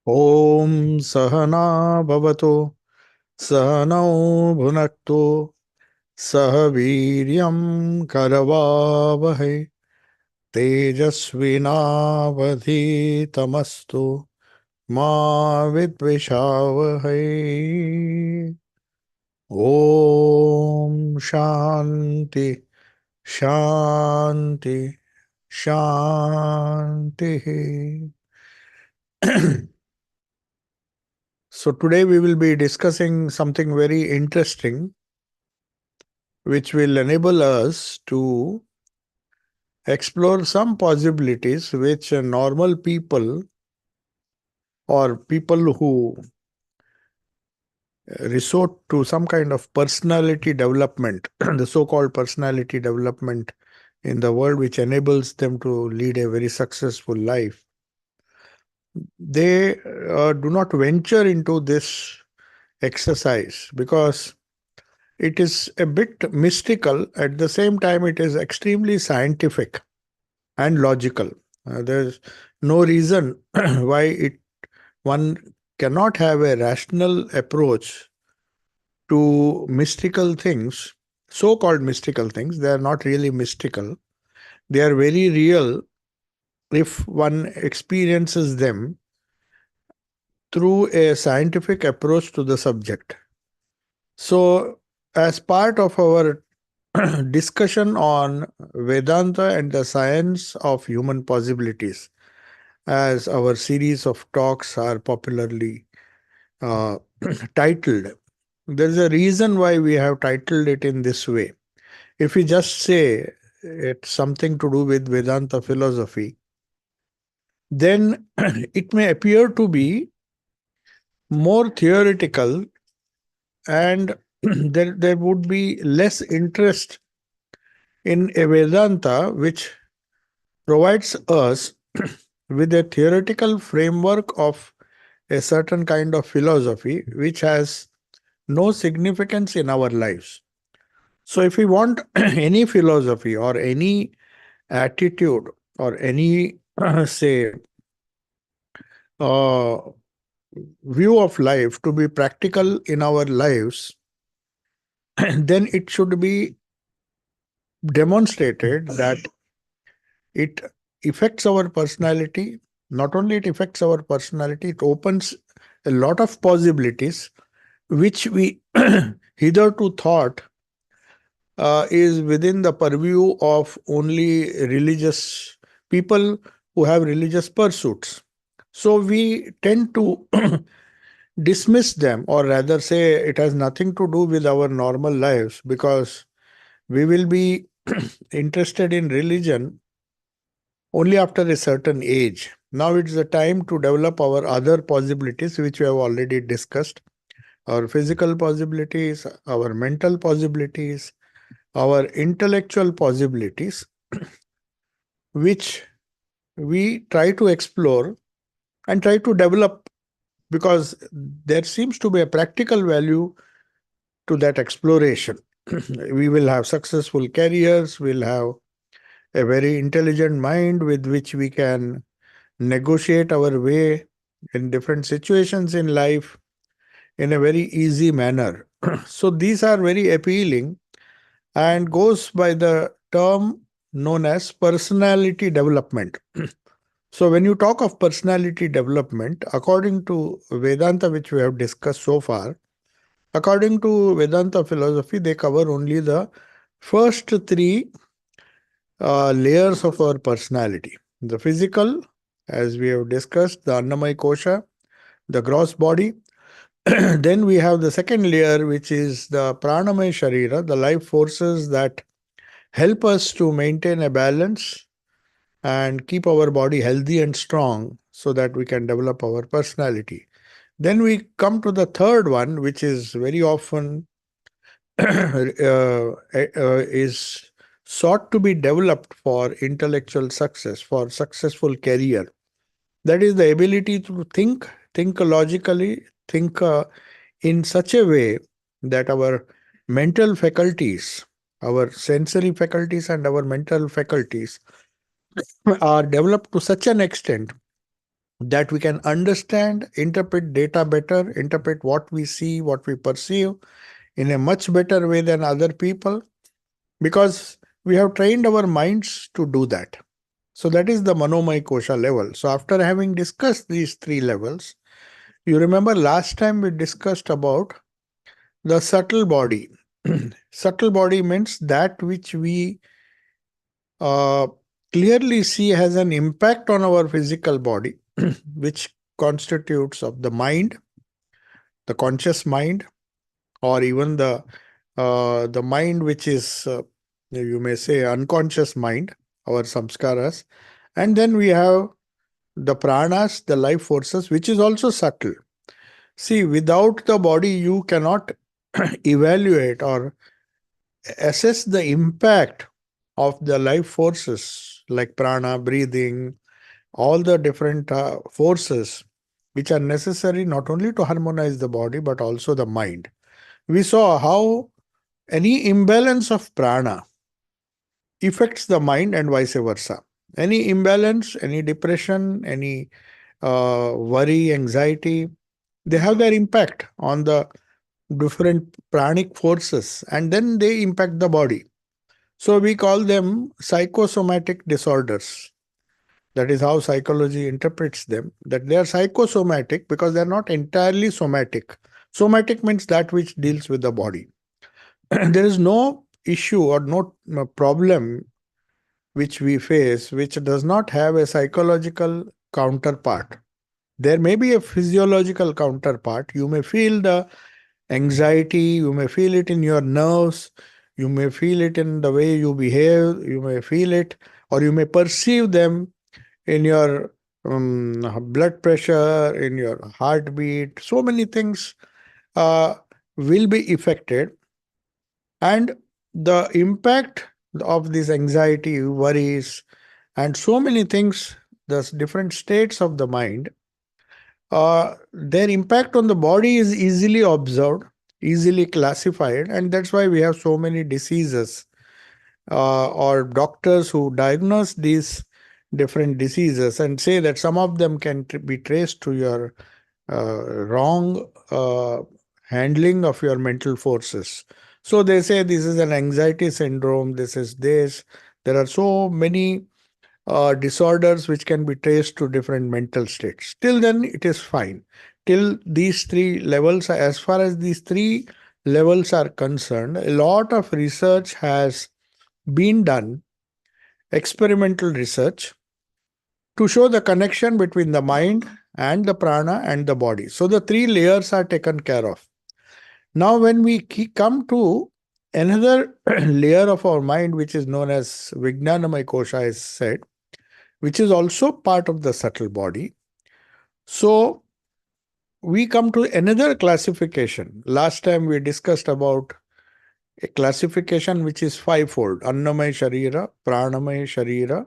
Om Sahana Bhavato Sahanau Bhunaktu Sahaviryam Karavavahe Tejasvinavadhitamastu Ma Vidvishavahe. Om Shanti Shanti Shanti. So today we will be discussing something very interesting which will enable us to explore some possibilities which normal people or people who resort to some kind of personality development, the so-called personality development in the world, which enables them to lead a very successful life. They do not venture into this exercise because it is a bit mystical. At the same time, it is extremely scientific and logical. There's no reason why one cannot have a rational approach to mystical things, so-called mystical things. They are not really mystical. They are very real if one experiences them through a scientific approach to the subject. So, as part of our discussion on Vedanta and the science of human possibilities, as our series of talks are popularly uh, titled. There's a reason why we have titled it in this way. If we just say it's something to do with Vedanta philosophy, then it may appear to be more theoretical and there would be less interest in a Vedanta which provides us with a theoretical framework of a certain kind of philosophy which has no significance in our lives. So, if we want any philosophy or any attitude or any, say, uh, view of life to be practical in our lives, then it should be demonstrated that it affects our personality. Not only it affects our personality, it opens a lot of possibilities which we hitherto thought is within the purview of only religious people who have religious pursuits. So we tend to dismiss them, or rather say it has nothing to do with our normal lives because we will be interested in religion only after a certain age. Now it's the time to develop our other possibilities, which we have already discussed, our physical possibilities, our mental possibilities, our intellectual possibilities, which we try to explore and try to develop because there seems to be a practical value to that exploration. We will have successful careers, we'll have a very intelligent mind with which we can negotiate our way in different situations in life in a very easy manner. So these are very appealing and goes by the term known as personality development. So when you talk of personality development, according to Vedanta, which we have discussed so far, according to Vedanta philosophy, they cover only the first three layers of our personality. The physical, as we have discussed, the Annamaya Kosha, the gross body. Then we have the second layer, which is the Pranamaya Sharira, the life forces that help us to maintain a balance and keep our body healthy and strong so that we can develop our personality. Then we come to the third one, which is very often is sought to be developed for intellectual success, for successful career. That is the ability to think logically, think in such a way that our mental faculties, our sensory faculties and our mental faculties are developed to such an extent that we can understand, interpret data better, interpret what we see, what we perceive in a much better way than other people, because we have trained our minds to do that. So that is the Manomay Kosha level. So after having discussed these three levels, you remember last time we discussed about the subtle body. Subtle body means that which we uh, clearly see has an impact on our physical body, which constitutes of the mind, the conscious mind, or even the mind which is you may say unconscious mind, our samskaras, and then we have the pranas, the life forces, which is also subtle. See, without the body, you cannot evaluate or assess the impact of the life forces like prana, breathing, all the different forces which are necessary not only to harmonize the body but also the mind. We saw how any imbalance of prana affects the mind and vice versa. Any imbalance, any depression, any worry, anxiety, they have their impact on the different pranic forces and then they impact the body. So we call them psychosomatic disorders. That is how psychology interprets them, that they are psychosomatic because they are not entirely somatic. Somatic means that which deals with the body. There is no issue or no problem which we face which does not have a psychological counterpart. There may be a physiological counterpart. You may feel the anxiety, you may feel it in your nerves, you may feel it in the way you behave, you may feel it or you may perceive them in your blood pressure, in your heartbeat. So many things uh, will be affected, and the impact of this anxiety, worries, and so many things, the different states of the mind, their impact on the body is easily observed, easily classified, and that's why we have so many diseases or doctors who diagnose these different diseases and say that some of them can be traced to your wrong handling of your mental forces. So they say this is an anxiety syndrome, this is this. There are so many disorders which can be traced to different mental states. Till then, it is fine. Till these three levels, as far as these three levels are concerned, a lot of research has been done, experimental research, to show the connection between the mind and the prana and the body. So the three layers are taken care of. Now, when we come to another layer of our mind, which is known as Vijnanamay Kosha, is said, which is also part of the subtle body. So we come to another classification. Last time we discussed about a classification which is fivefold: Annamay Sharira, Pranamay Sharira,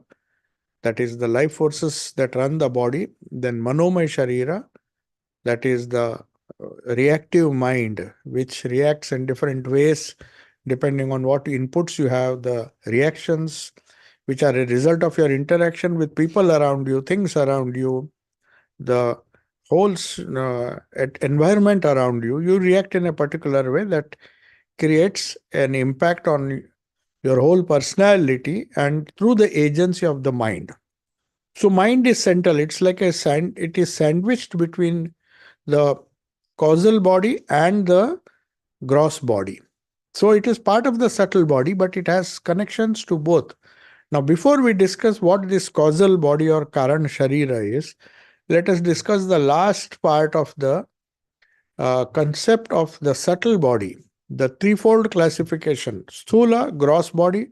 that is the life forces that run the body, then Manomay Sharira, that is the reactive mind, which reacts in different ways depending on what inputs you have, the reactions which are a result of your interaction with people around you, things around you, the whole environment around you. You react in a particular way that creates an impact on your whole personality and through the agency of the mind. So mind is central. It's like it is sandwiched between the causal body and the gross body. So it is part of the subtle body, but it has connections to both. Now, before we discuss what this causal body or Karan Sharira is, let us discuss the last part of the concept of the subtle body, the threefold classification: Sthula, gross body;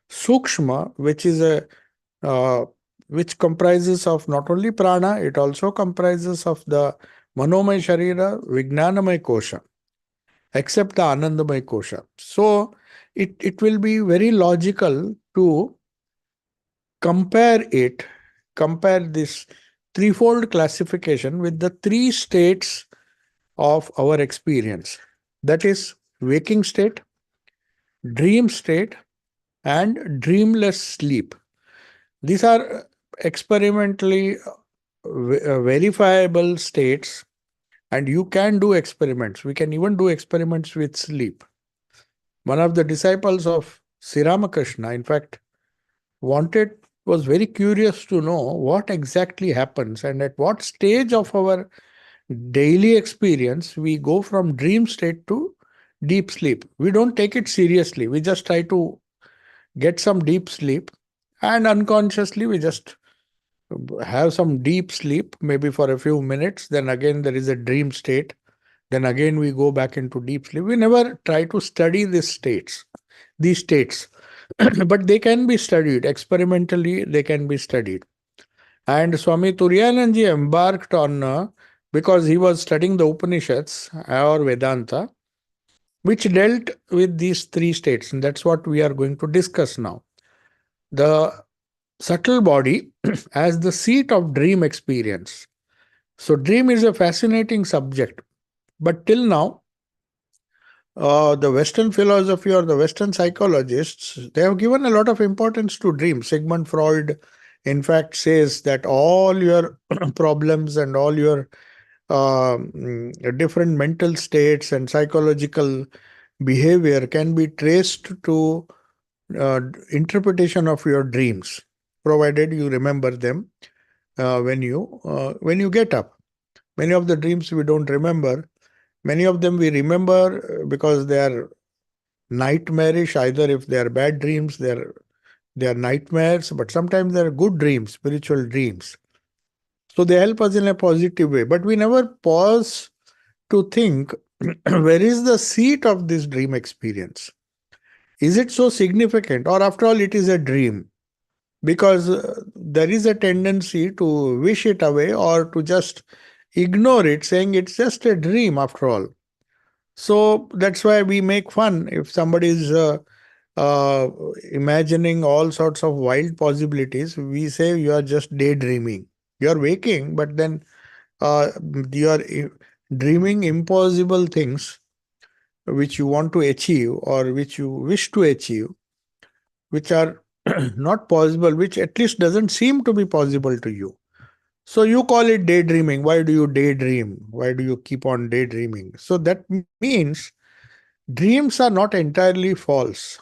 Sukshma, which is a uh, which comprises of not only prana, it also comprises of the Manomay Sharira, Vijnanamay Kosha, except the Anandamay Kosha. So it will be very logical to compare it, compare this threefold classification with the three states of our experience. That is waking state, dream state, and dreamless sleep. These are experimentally verifiable states, and you can do experiments. We can even do experiments with sleep. One of the disciples of Sri Ramakrishna, in fact, wanted was very curious to know what exactly happens and at what stage of our daily experience we go from dream state to deep sleep. We don't take it seriously. We just try to get some deep sleep, and unconsciously we just have some deep sleep, maybe for a few minutes. Then again, there is a dream state. Then again, we go back into deep sleep. We never try to study these states, but they can be studied experimentally. They can be studied. And Swami Turiyananji embarked on, because he was studying the Upanishads or Vedanta, which dealt with these three states. And that's what we are going to discuss now. The subtle body as the seat of dream experience. So, dream is a fascinating subject. But till now, the Western philosophy or the Western psychologists, they have given a lot of importance to dream. Sigmund Freud, in fact, says that all your problems and all your different mental states and psychological behavior can be traced to interpretation of your dreams, provided you remember them when you get up. Many of the dreams we don't remember. Many of them we remember because they are nightmarish. Either if they are bad dreams, they are nightmares. But sometimes they are good dreams, spiritual dreams. So they help us in a positive way. But we never pause to think where is the seat of this dream experience? Is it so significant, or after all, it is a dream? Because there is a tendency to wish it away or to just ignore it, saying it's just a dream after all. So that's why we make fun if somebody is uh, imagining all sorts of wild possibilities. We say you are just daydreaming. You are waking, but then you are dreaming impossible things which you want to achieve or which you wish to achieve, which are not possible, which at least doesn't seem to be possible to you. So you call it daydreaming. Why do you daydream? Why do you keep on daydreaming? So that means dreams are not entirely false.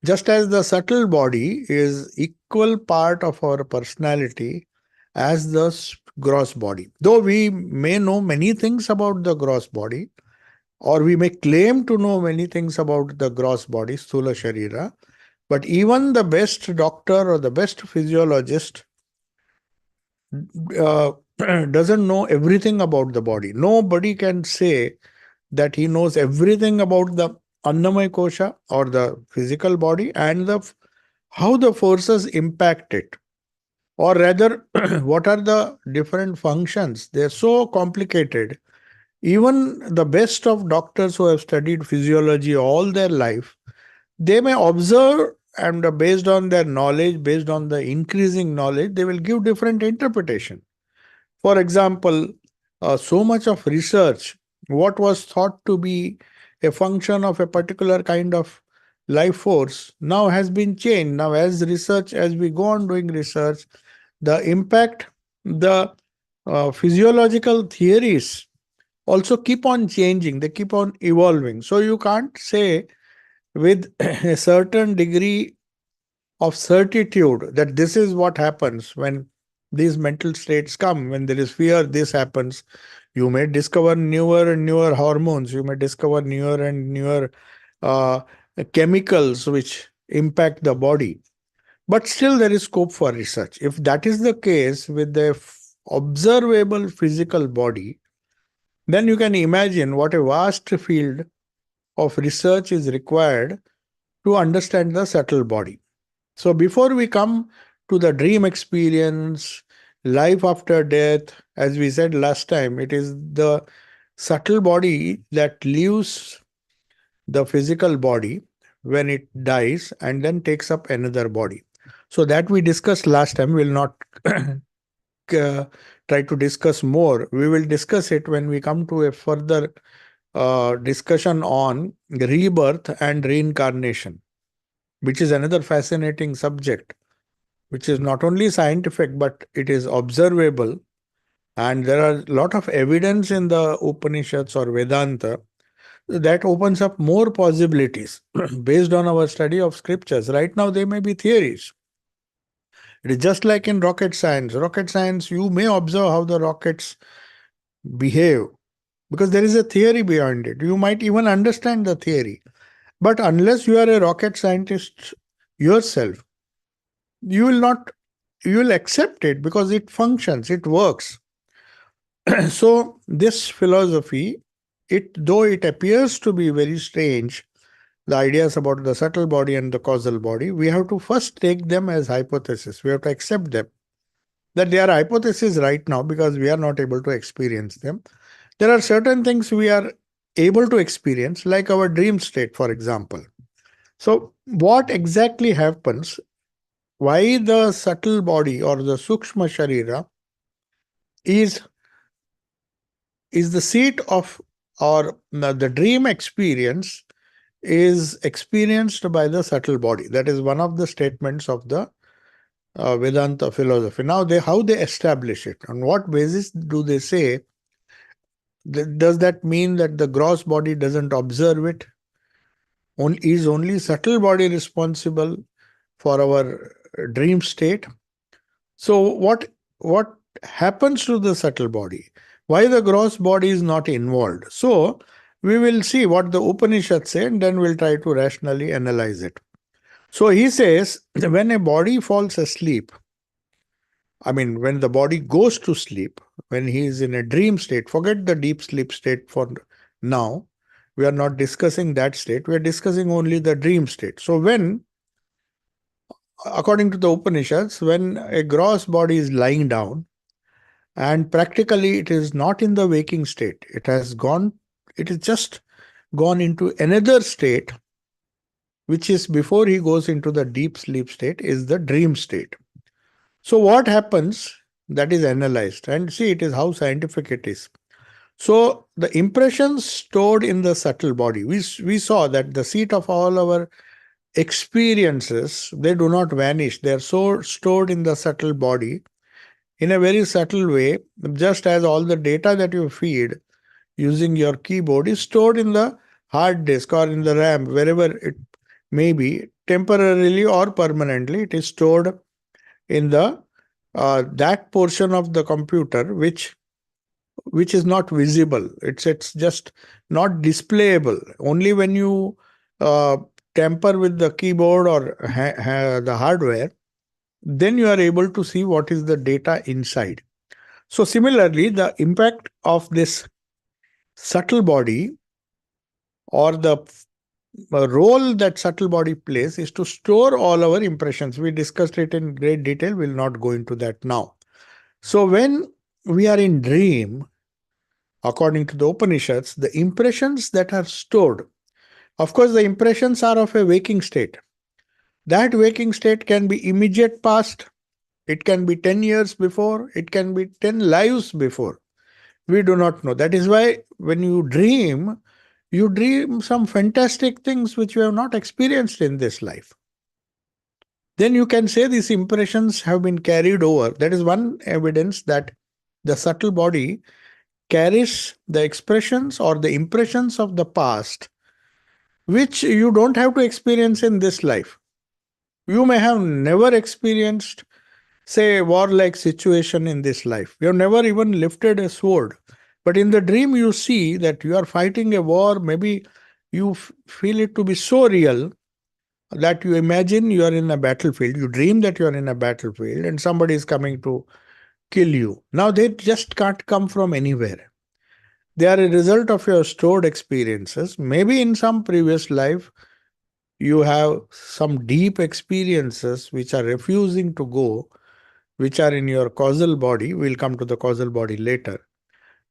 Just as the subtle body is equal part of our personality as the gross body. Though we may know many things about the gross body, or we may claim to know many things about the gross body, Sthula Sharira, but even the best doctor or the best physiologist uh, doesn't know everything about the body. Nobody can say that he knows everything about the Annamaya Kosha or the physical body and how the forces impact it. Or rather, what are the different functions? They're so complicated. Even the best of doctors who have studied physiology all their life, they may observe, and based on their knowledge, based on the increasing knowledge, they will give different interpretation. For example, so much of research, what was thought to be a function of a particular kind of life force, now has been changed. Now, as we go on doing research, the impact, the physiological theories also keep on changing, they keep on evolving. So, you can't say with a certain degree of certitude that this is what happens when these mental states come. When there is fear, this happens. You may discover newer and newer hormones, you may discover newer and newer uh, chemicals which impact the body. But still, there is scope for research. If that is the case with the observable physical body, then you can imagine what a vast field of research is required to understand the subtle body. So, before we come to the dream experience, life after death, as we said last time, it is the subtle body that leaves the physical body when it dies and then takes up another body. So, that we discussed last time. We will not try to discuss more. We will discuss it when we come to a further discussion on rebirth and reincarnation, which is another fascinating subject. which is not only scientific, but it is observable. And there are a lot of evidence in the Upanishads or Vedanta that opens up more possibilities based on our study of scriptures. Right now, they may be theories. It is just like in rocket science. Rocket science, you may observe how the rockets behave because there is a theory behind it. You might even understand the theory. But unless you are a rocket scientist yourself, you will not, you will accept it because it functions, it works. So this philosophy, it though it appears to be very strange, the ideas about the subtle body and the causal body, we have to first take them as hypothesis. We have to accept them. That they are hypotheses right now because we are not able to experience them. There are certain things we are able to experience, like our dream state, for example. So, what exactly happens? Why the subtle body or the Sukshma Sharira is the seat of, or the dream experience is experienced by the subtle body. That is one of the statements of the Vedanta philosophy. Now, how they establish it? On what basis do they say? Does that mean that the gross body doesn't observe it? Is only subtle body responsible for our dream state? So, what happens to the subtle body? Why the gross body is not involved? So, we will see what the Upanishads say, and then we'll try to rationally analyze it. So he says, when a body falls asleep, I mean, when the body goes to sleep, when he is in a dream state, forget the deep sleep state for now. We are not discussing that state. We are discussing only the dream state. So when, according to the Upanishads, when a gross body is lying down, and practically it is not in the waking state, it has just gone into another state, which is before he goes into the deep sleep state, is the dream state. So what happens? That is analyzed, and see, it is how scientific it is. So the impressions stored in the subtle body, we saw that the seat of all our experiences, they do not vanish. They are so stored in the subtle body in a very subtle way, just as all the data that you feed using your keyboard is stored in the hard disk or in the RAM, wherever it may be, temporarily or permanently. It is stored in the that portion of the computer which is not visible. It's just not displayable. Only when you tamper with the keyboard or the hardware, then you are able to see what is the data inside. So similarly, the impact of this subtle body, or the role that subtle body plays, is to store all our impressions. We discussed it in great detail. We'll not go into that now. So when we are in dream, according to the Upanishads, the impressions that are stored, of course, the impressions are of a waking state. That waking state can be immediate past, it can be 10 years before, it can be 10 lives before. We do not know. That is why when you dream some fantastic things which you have not experienced in this life. Then you can say these impressions have been carried over. That is one evidence that the subtle body carries the expressions or the impressions of the past, which you don't have to experience in this life. You may have never experienced, say, a warlike situation in this life. You have never even lifted a sword. But in the dream, you see that you are fighting a war. Maybe you feel it to be so real that you imagine you are in a battlefield. You dream that you are in a battlefield and somebody is coming to kill you. Now, they just can't come from anywhere. They are a result of your stored experiences. Maybe in some previous life, you have some deep experiences which are refusing to go, which are in your causal body. We'll come to the causal body later.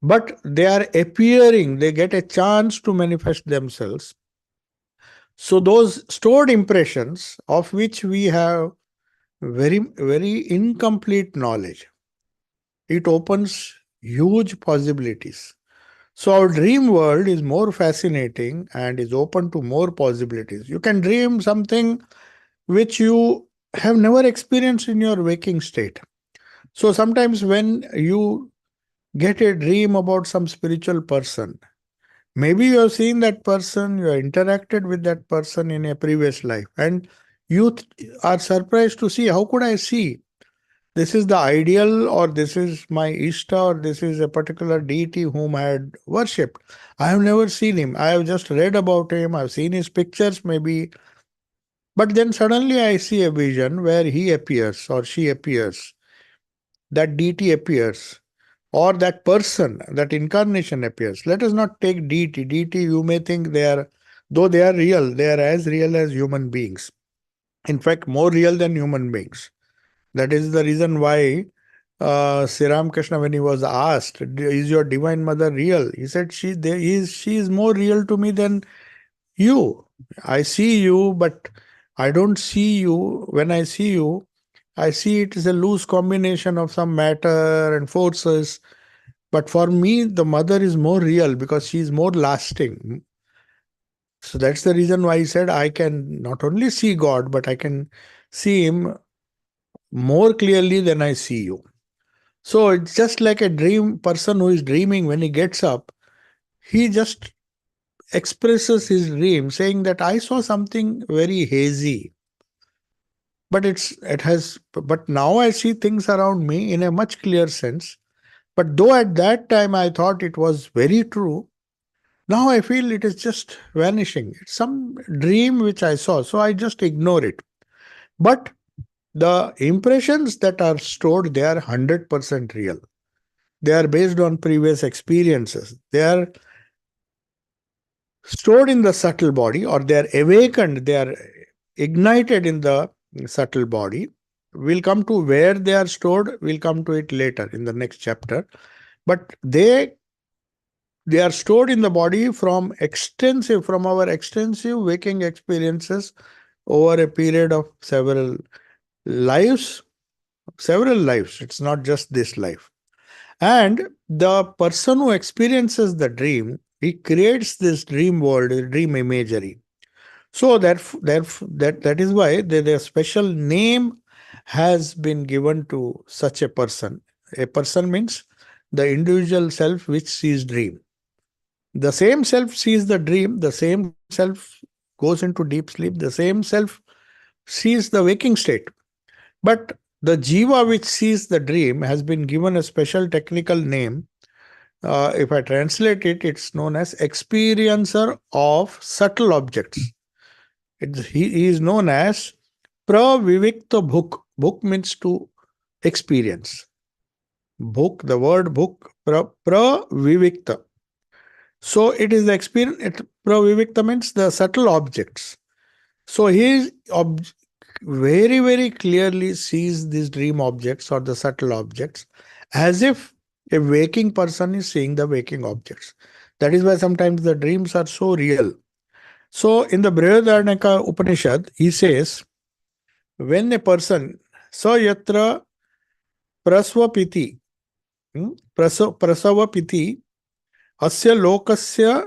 But they are appearing, they get a chance to manifest themselves. So those stored impressions, of which we have very, very incomplete knowledge, it opens huge possibilities. So our dream world is more fascinating and is open to more possibilities. You can dream something which you have never experienced in your waking state. So sometimes when you get a dream about some spiritual person, maybe you have seen that person, you have interacted with that person in a previous life, and you are surprised to see, how could I see? This is the ideal, or this is my Ishta, or this is a particular deity whom I had worshipped. I have never seen him. I have just read about him. I've seen his pictures, maybe. But then suddenly I see a vision where he appears or she appears, that deity appears, or that person, that incarnation appears. Let us not take deity. Deity, you may think they are, though they are real, they are as real as human beings. In fact, more real than human beings. That is the reason why Sri Ramakrishna, when he was asked, "Is your divine mother real?" He said, she is more real to me than you. I see you, but I don't see you. When I see you, I see it is a loose combination of some matter and forces. But for me, the mother is more real because she is more lasting. So that's the reason why he said, I can not only see God, but I can see Him more clearly than I see you. So it's just like a dream person who is dreaming when he gets up, he just expresses his dream saying that I saw something very hazy. But now I see things around me in a much clearer sense. But though at that time I thought it was very true, now I feel it is just vanishing. It's some dream which I saw, so I just ignore it. But the impressions that are stored, they are 100% real. They are based on previous experiences. They are stored in the subtle body, or they are awakened, they are ignited in the subtle body. We'll come to where they are stored, we'll come to it later in the next chapter. But they are stored in the body from our extensive waking experiences over a period of lives, several lives. It's not just this life. And the person who experiences the dream, he creates this dream world, dream imagery. So that is why the special name has been given to such a person. A person means the individual self which sees dream. The same self sees the dream, the same self goes into deep sleep, the same self sees the waking state. But the jiva which sees the dream has been given a special technical name. If I translate it, it's known as experiencer of subtle objects. He is known as pravivikta bhuk. Bhuk means to experience. Bhuk, the word bhuk, pravivikta. So it is the experience. Pravivikta means the subtle objects. So very, very clearly sees these dream objects or the subtle objects as if a waking person is seeing the waking objects. That is why sometimes the dreams are so real. So in the Brihadaranyaka Upanishad, he says, when a person sa yatra prasvapiti, prasavapiti, asya lokasya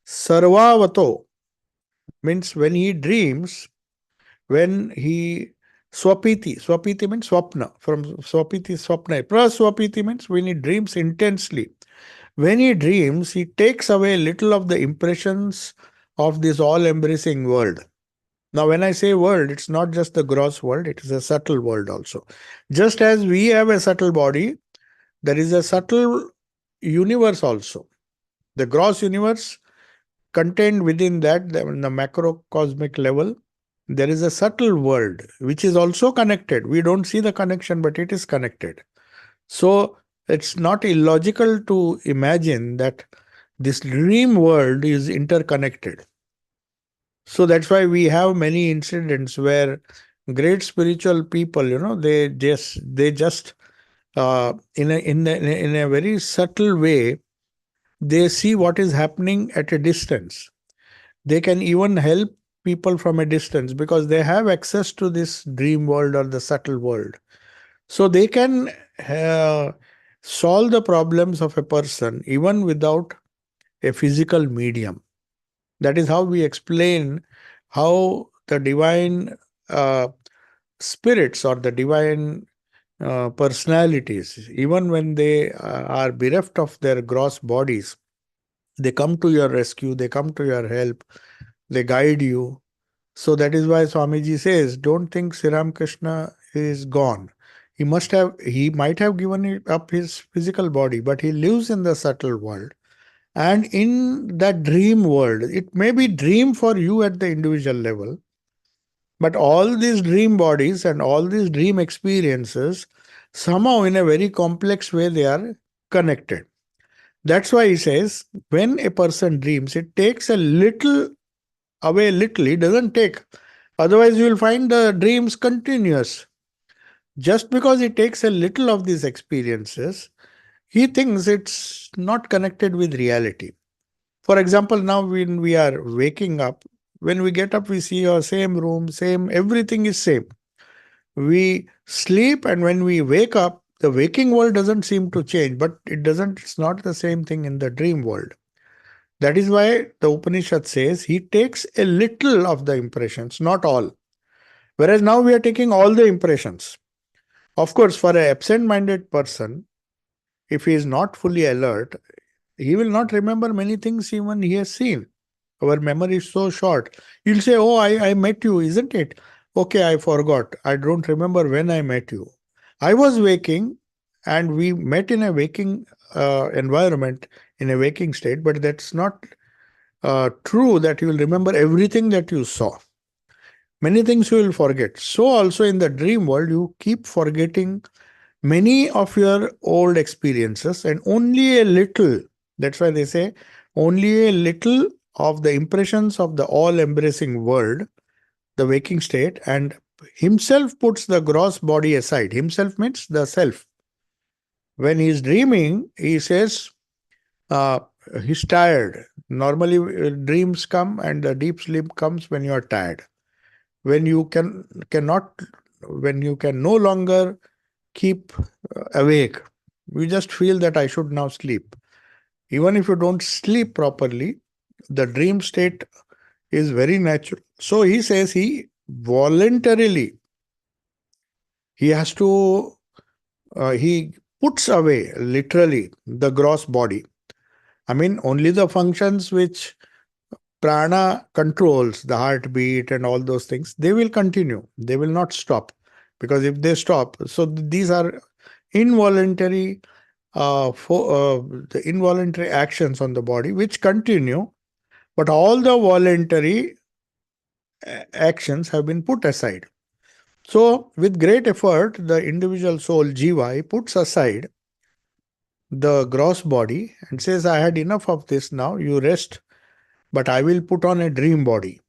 sarvavato, means when he dreams, when he swapiti means swapna, from swapiti swapna, praswapiti means when he dreams intensely. When he dreams, he takes away a little of the impressions of this all-embracing world. Now, when I say world, it's not just the gross world, it is a subtle world also. Just as we have a subtle body, there is a subtle universe also. The gross universe contained within that, the macrocosmic level, there is a subtle world which is also connected. We don't see the connection, but it is connected. So it's not illogical to imagine that this dream world is interconnected. So that's why we have many incidents where great spiritual people, they just in a very subtle way, they see what is happening at a distance. They can even help people from a distance because they have access to this dream world or the subtle world. So they can uh, solve the problems of a person even without a physical medium. That is how we explain how the divine uh, spirits or the divine personalities, even when they are bereft of their gross bodies, they come to your rescue, they come to your help, they guide you. So that is why Swamiji says, don't think Sri Ramakrishna is gone. He might have given up his physical body, but he lives in the subtle world. And in that dream world, it may be dream for you at the individual level, but all these dream bodies and all these dream experiences, somehow in a very complex way, they are connected. That's why he says, when a person dreams, it takes a little away, little, it doesn't take. Otherwise, you will find the dreams continuous. Just because he takes a little of these experiences, he thinks it's not connected with reality. For example, now when we are waking up, when we get up, we see our same room, same, everything is same. We sleep, and when we wake up, the waking world doesn't seem to change, but it's not the same thing in the dream world. That is why the Upanishad says he takes a little of the impressions, not all. Whereas now we are taking all the impressions. Of course, for an absent minded person, if he is not fully alert, he will not remember many things even he has seen. Our memory is so short. You'll say, oh, I met you, isn't it? Okay, I forgot. I don't remember when I met you. I was waking and we met in a waking environment, in a waking state, but that's not true that you will remember everything that you saw. Many things you will forget. So, also in the dream world, you keep forgetting many of your old experiences and only a little. That's why they say only a little of the impressions of the all embracing world, the waking state, and himself puts the gross body aside. Himself means the self. When he is dreaming, he says uh, he's tired. Normally, dreams come and the deep sleep comes when you are tired. When you cannot, when you can no longer keep awake, you just feel that I should now sleep. Even if you don't sleep properly, the dream state is very natural. So he says he voluntarily, he has to, he puts away literally the gross body. I mean, only the functions which prana controls, the heartbeat and all those things, they will continue. They will not stop. Because if they stop, so these are involuntary, the involuntary actions on the body which continue, but all the voluntary actions have been put aside. So, with great effort, the individual soul, Jiva, he puts aside the gross body and says, I had enough of this now, you rest, but I will put on a dream body.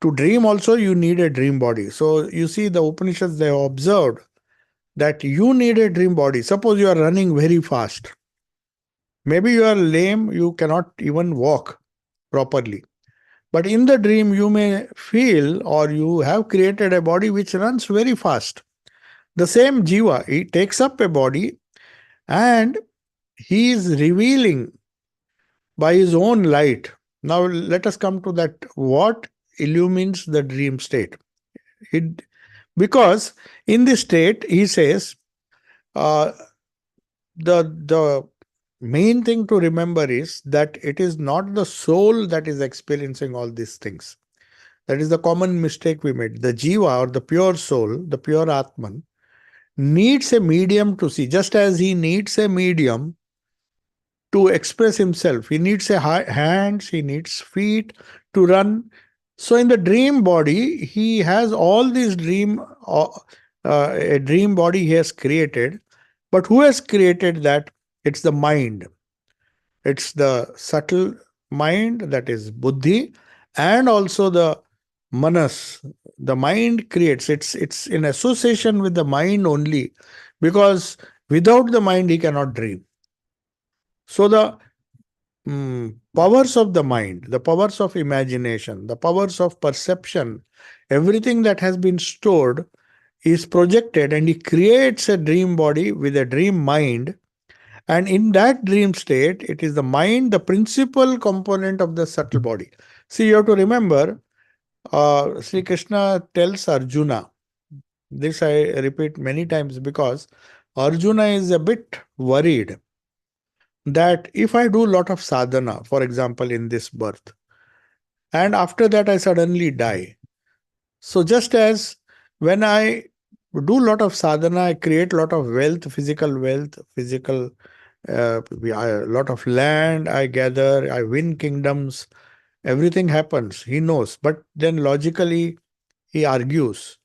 To dream also, you need a dream body. So, you see, the Upanishads, they have observed that you need a dream body. Suppose you are running very fast. Maybe you are lame, you cannot even walk properly. But in the dream, you may feel or you have created a body which runs very fast. The same Jiva, he takes up a body and he is revealing by his own light. Now, let us come to that. What illumines the dream state? It, because in this state, he says, uh, the main thing to remember is that it is not the soul that is experiencing all these things. That is the common mistake we made. The Jiva or the pure soul, the pure Atman, needs a medium to see, just as he needs a medium to express himself. He needs hands, he needs feet to run. So in the dream body, he has all these a dream body he has created. But who has created that? It's the mind. It's the subtle mind, that is buddhi, and also the manas. The mind creates. It's in association with the mind only, because without the mind he cannot dream. So the powers of the mind, the powers of imagination, the powers of perception, everything that has been stored is projected, and he creates a dream body with a dream mind. And in that dream state, it is the mind, the principal component of the subtle body. See, you have to remember, Sri Krishna tells Arjuna This I repeat many times because Arjuna is a bit worried that if I do a lot of sadhana, for example, in this birth, and after that I suddenly die. So just as when I do a lot of sadhana, I create a lot of wealth, physical, a lot of land I gather, I win kingdoms, everything happens. He knows. But then logically, he argues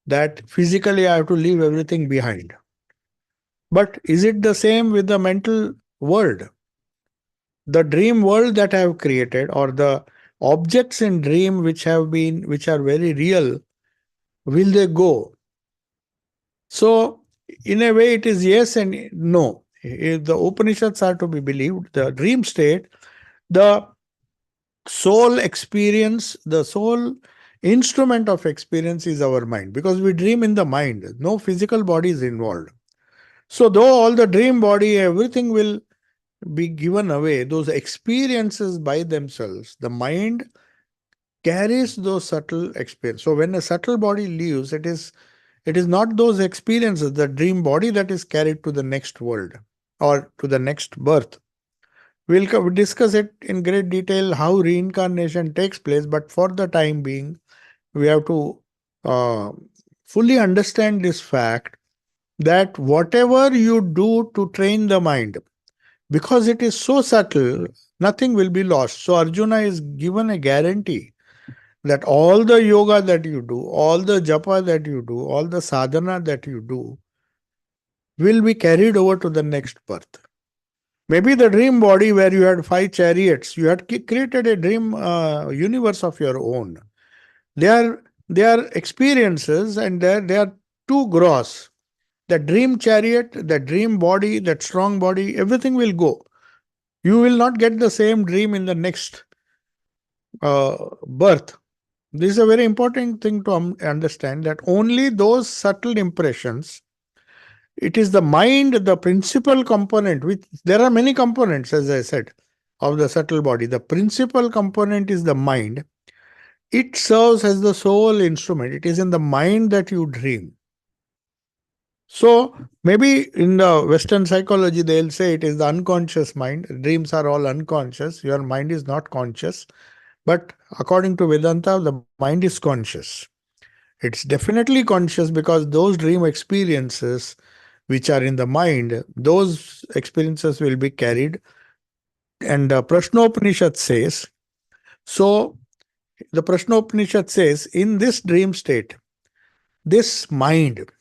that physically I have to leave everything behind. But is it the same with the mental world? The dream world that I have created, or the objects in dream which are very real, will they go? So, in a way, it is yes and no. If the Upanishads are to be believed, the dream state, the soul experience, the soul instrument of experience is our mind, because we dream in the mind. No physical body is involved. So, though all the dream body, everything will be given away, those experiences by themselves, the mind carries those subtle experiences. So, when a subtle body leaves, it is not those experiences, the dream body, that is carried to the next world or to the next birth. We'll discuss it in great detail how reincarnation takes place, but for the time being, we have to uh, fully understand this fact that whatever you do to train the mind, because it is so subtle, nothing will be lost. So, Arjuna is given a guarantee that all the yoga that you do, all the japa that you do, all the sadhana that you do will be carried over to the next birth. Maybe the dream body where you had five chariots, you had created a dream universe of your own. They are they are experiences, and they are too gross. The dream chariot, the dream body, that strong body, everything will go. You will not get the same dream in the next birth. This is a very important thing to understand, that only those subtle impressions, it is the mind, the principal component, which there are many components, as I said, of the subtle body. The principal component is the mind. It serves as the sole instrument. It is in the mind that you dream. So maybe in the Western psychology, they'll say it is the unconscious mind. Dreams are all unconscious. Your mind is not conscious. But according to Vedanta, the mind is conscious. It's definitely conscious, because those dream experiences which are in the mind, those experiences will be carried. And the Prashnopanishad says, so the Prashnopanishad says, in this dream state, this mind,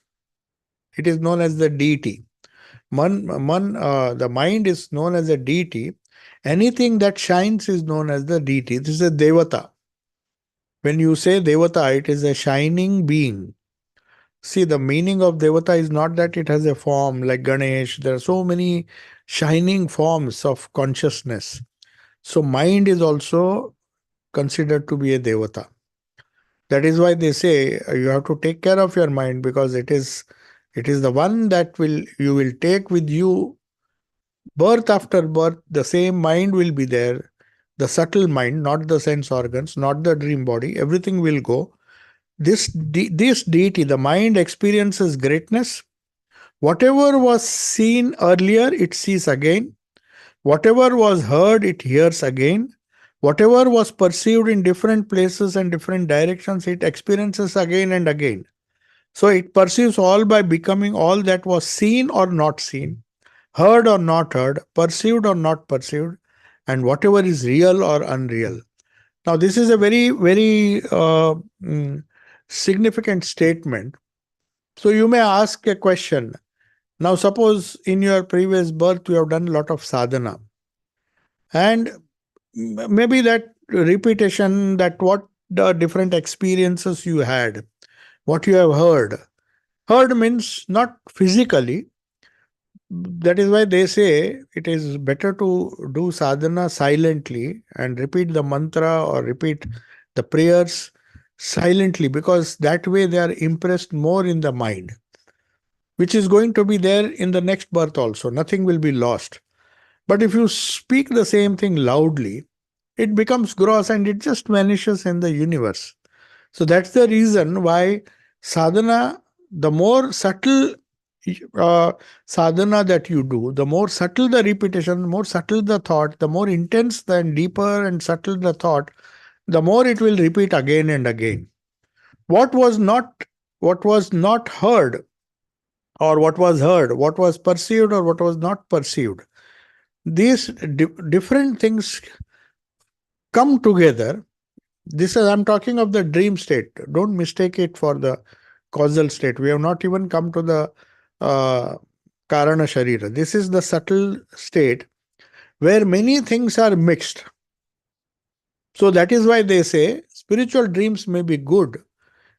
it is known as the deity. The mind is known as a deity. Anything that shines is known as the deity. This is a devata. When you say devata, it is a shining being. See, the meaning of devata is not that it has a form like Ganesh. There are so many shining forms of consciousness. So, mind is also considered to be a devata. That is why they say you have to take care of your mind, because it is the one that you will take with you birth after birth. The same mind will be there. The subtle mind, not the sense organs, not the dream body. Everything will go. This deity, the mind, experiences greatness. Whatever was seen earlier, it sees again. Whatever was heard, it hears again. Whatever was perceived in different places and different directions, it experiences again and again. So it perceives all by becoming all that was seen or not seen, heard or not heard, perceived or not perceived, and whatever is real or unreal. Now, this is a very, very significant statement. So you may ask a question. Now, suppose in your previous birth you have done a lot of sadhana, and maybe that repetition, that what the different experiences you had, what you have heard. Heard means not physically. That is why they say it is better to do sadhana silently and repeat the mantra or repeat the prayers silently, because that way they are impressed more in the mind, which is going to be there in the next birth also. Nothing will be lost. But if you speak the same thing loudly, it becomes gross and it just vanishes in the universe. So that's the reason why sadhana the more subtle uh, sadhana that you do, the more subtle the repetition, the more subtle the thought, the more intense and deeper and subtle the thought, the more it will repeat again and again. What was not, what was not heard, or what was heard, what was perceived or what was not perceived. These different things come together. This is, I'm talking of the dream state. Don't mistake it for the causal state. We have not even come to the uh, Karana Sharira. This is the subtle state where many things are mixed. So that is why they say spiritual dreams may be good,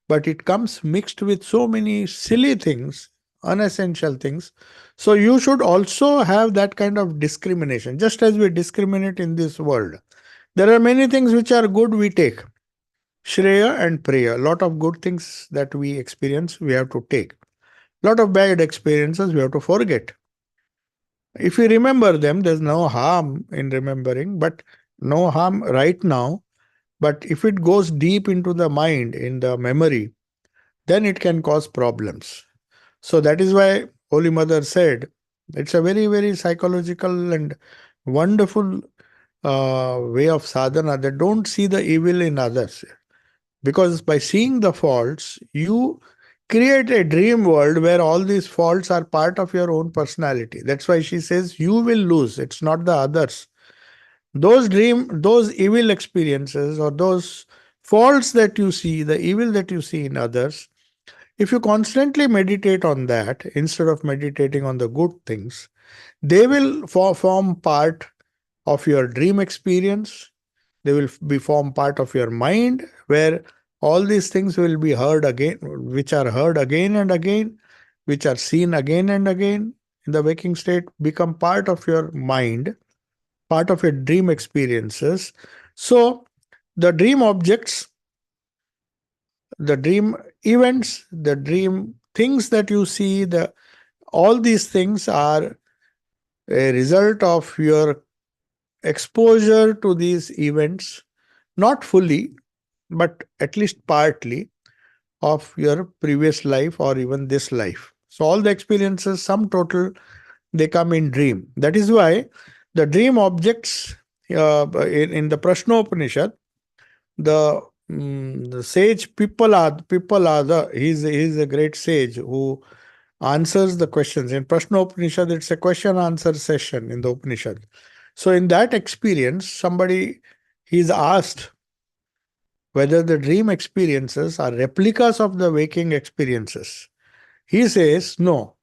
but it comes mixed with so many silly things, unessential things. So you should also have that kind of discrimination, just as we discriminate in this world. There are many things which are good, we take. Shreya and Preya. A lot of good things that we experience, we have to take. A lot of bad experiences, we have to forget. If we remember them, there's no harm in remembering, but no harm right now. But if it goes deep into the mind, in the memory, then it can cause problems. So that is why Holy Mother said, it's a very, very psychological and wonderful way of sadhana, that don't see the evil in others. Because by seeing the faults, you create a dream world where all these faults are part of your own personality. That's why she says you will lose. It's not the others. Those evil experiences or those faults that you see, the evil that you see in others, if you constantly meditate on that instead of meditating on the good things, they will form part of your dream experience. They will be form part of your mind, where all these things will be heard again, which are heard again and again, which are seen again and again in the waking state, become part of your mind, part of your dream experiences. So the dream objects, the dream events, the dream things that you see, the all these things are a result of your exposure to these events, not fully, but at least partly, of your previous life or even this life. So all the experiences, sum total, they come in dream. That is why the dream objects in the Prashnopanishad, the sage Pippalada, he's a great sage who answers the questions. In Prashnopanishad, it's a question answer session in the Upanishad. So in that experience, somebody, he's asked whether the dream experiences are replicas of the waking experiences. He says no.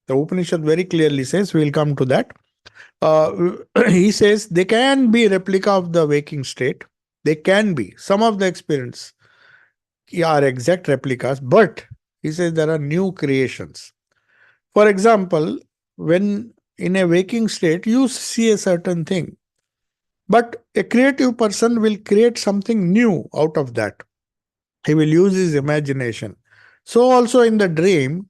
The Upanishad very clearly says, we'll come to that. He says they can be replica of the waking state. They can be. Some of the experience are exact replicas, but he says there are new creations. For example, when in a waking state, you see a certain thing, but a creative person will create something new out of that. He will use his imagination. So, also in the dream,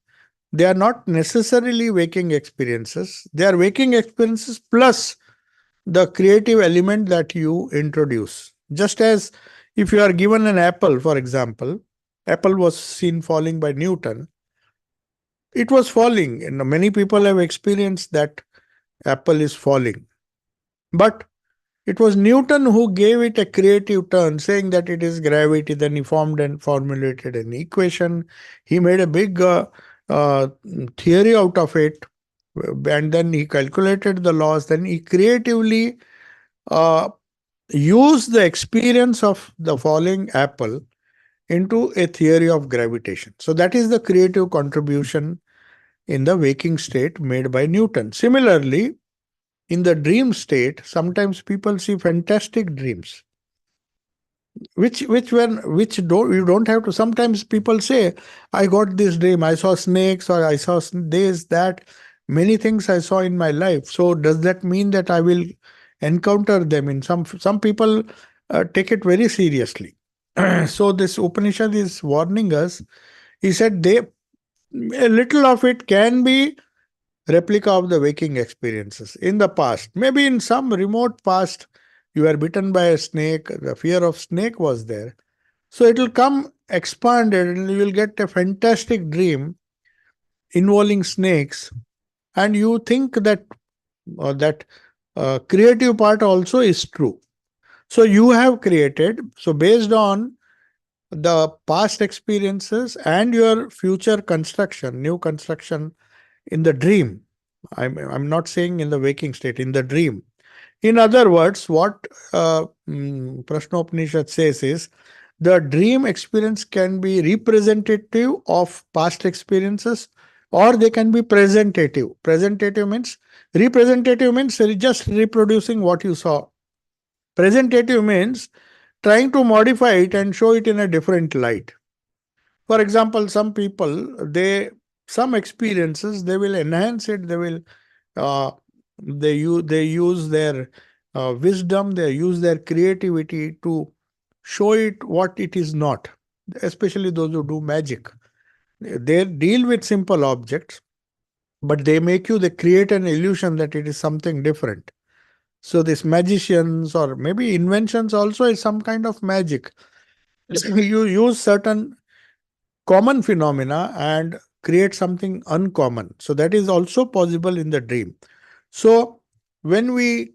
they are not necessarily waking experiences. They are waking experiences plus the creative element that you introduce. Just as if you are given an apple, for example, apple was seen falling by Newton. It was falling, and many people have experienced that apple is falling. But it was Newton who gave it a creative turn, saying that it is gravity. Then he formed and formulated an equation. He made a big uh, theory out of it, and then he calculated the laws. Then he creatively uh, used the experience of the falling apple into a theory of gravitation. So that is the creative contribution in the waking state made by Newton. Similarly, in the dream state, sometimes people see fantastic dreams, which don't, you don't have to. Sometimes people say, I got this dream, I saw snakes, or I saw this, that, many things I saw in my life. So does that mean that I will encounter them? In some people take it very seriously. So this Upanishad is warning us. He said they, a little of it can be replica of the waking experiences in the past. Maybe in some remote past, you were bitten by a snake, the fear of snake was there. So it will come expanded and you will get a fantastic dream involving snakes, and you think that creative part also is true. So you have created, so based on the past experiences and your future construction, new construction in the dream. I'm not saying in the waking state, in the dream. In other words, what Prashnopanishad says is the dream experience can be representative of past experiences, or they can be presentative. Representative means just reproducing what you saw. Presentative means trying to modify it and show it in a different light. For example, some people, some experiences, they will enhance it, uh, they use their wisdom, they use their creativity to show it what it is not. Especially those who do magic, they deal with simple objects, but they create an illusion that it is something different. So these magicians or maybe inventions also is some kind of magic. You use certain common phenomena and create something uncommon. So that is also possible in the dream. So when we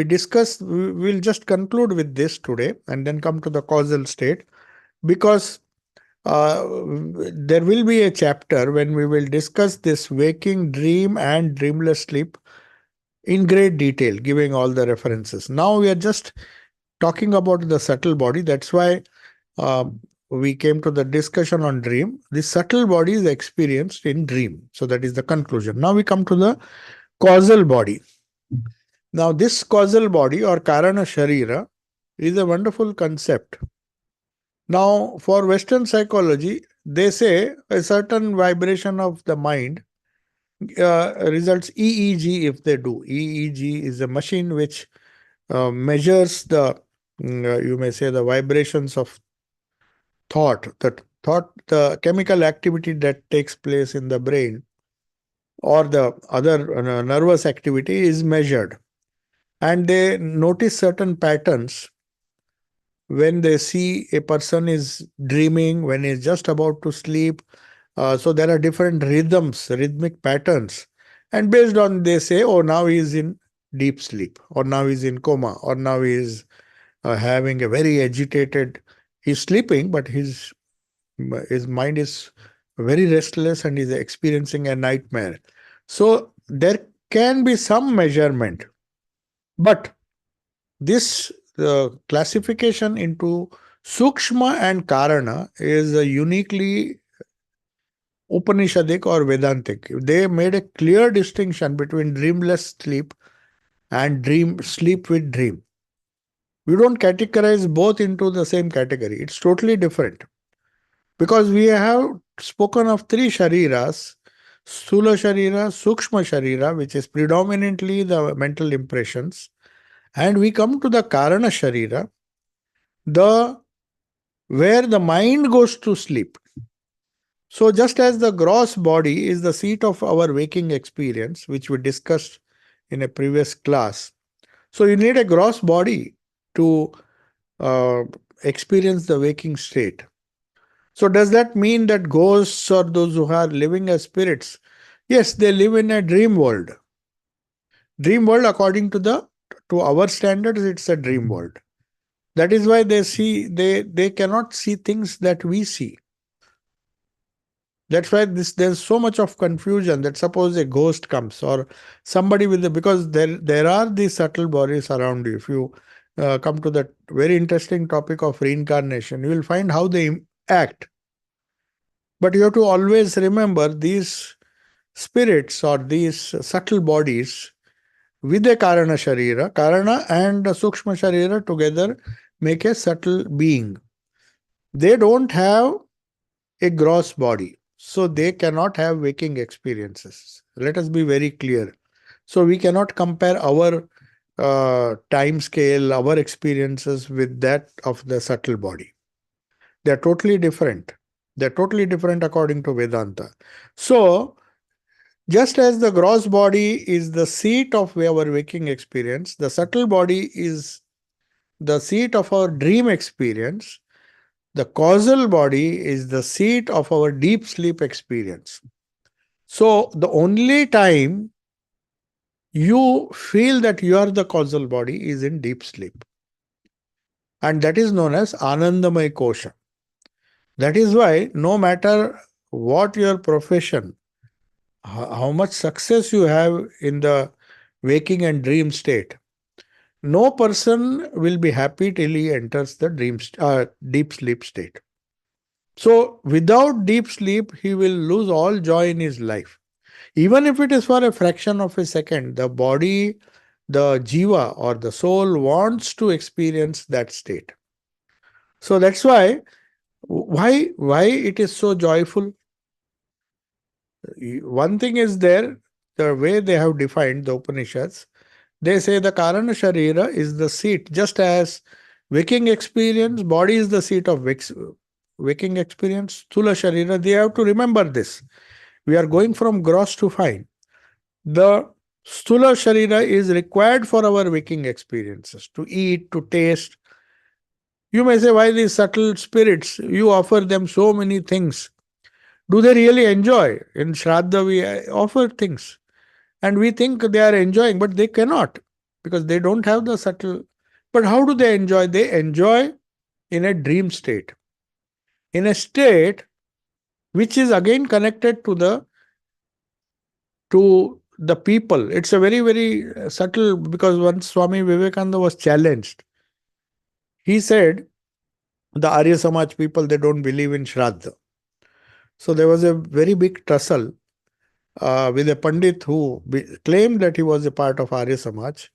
discuss, we'll just conclude with this today and then come to the causal state, because there will be a chapter when we will discuss this waking, dream, and dreamless sleep in great detail, giving all the references. Now we are just talking about the subtle body. That's why uh, we came to the discussion on dream. The subtle body is experienced in dream. So that is the conclusion. Now we come to the causal body. Now, this causal body or Karana Sharira is a wonderful concept. Now, for Western psychology, they say a certain vibration of the mind results EEG if they do. EEG is a machine which measures you may say, the vibrations of the chemical activity that takes place in the brain, or the other nervous activity is measured. And they notice certain patterns when they see a person is dreaming, when he's just about to sleep. So there are different rhythmic patterns. And based on, they say, oh, now he's in deep sleep, or now he's in coma, or now he's having a very agitated, he's sleeping, but his mind is very restless and is experiencing a nightmare. So there can be some measurement, but this classification into Sukshma and Karana is a uniquely Upanishadic or Vedantic. They made a clear distinction between dreamless sleep and dream sleep with dream. We don't categorize both into the same category. It's totally different. Because we have spoken of three shariras: Sthula Sharira, Sukshma Sharira, which is predominantly the mental impressions, and we come to the Karana Sharira, the where the mind goes to sleep. So just as the gross body is the seat of our waking experience, which we discussed in a previous class, so you need a gross body to uh, experience the waking state. So does that mean that ghosts or those who are living as spirits, yes, they live in a dream world. Dream world, according to our standards, it's a dream world. That is why they cannot see things that we see. That's why there's so much of confusion that suppose a ghost comes or somebody because there are these subtle bodies around you. If you come to that very interesting topic of reincarnation, you will find how they act. But you have to always remember these spirits or these subtle bodies with a Karana Sharira, Karana and Sukshma Sharira together make a subtle being. They don't have a gross body, so they cannot have waking experiences. Let us be very clear. So we cannot compare our time scale, our experiences with that of the subtle body. They are totally different. They are totally different according to Vedanta. So just as the gross body is the seat of our waking experience, the subtle body is the seat of our dream experience. The causal body is the seat of our deep sleep experience. So, the only time you feel that you are the causal body is in deep sleep. And that is known as Anandamay Kosha. That is why, no matter what your profession, how much success you have in the waking and dream state, no person will be happy till he enters the deep sleep state. So, without deep sleep, he will lose all joy in his life. Even if it is for a fraction of a second, the body, the jiva or the soul wants to experience that state. So that's why it is so joyful. One thing is there, the way they have defined the Upanishads, they say the Karana Sharira is the seat, just as waking experience, body is the seat of waking experience, Sthula Sharira, they have to remember this. We are going from gross to fine. The Sthula Sharira is required for our waking experiences, to eat, to taste. You may say, why these subtle spirits? You offer them so many things. Do they really enjoy? In Shraddha, we offer things and we think they are enjoying, but they cannot because they don't have the subtle. But how do they enjoy? They enjoy in a dream state, in a state which is again connected to the people. It's a very, very subtle, because once Swami Vivekananda was challenged, he said, the Arya Samaj people, they don't believe in Shraddha. So there was a very big tussle with a Pandit who claimed that he was a part of Arya Samaj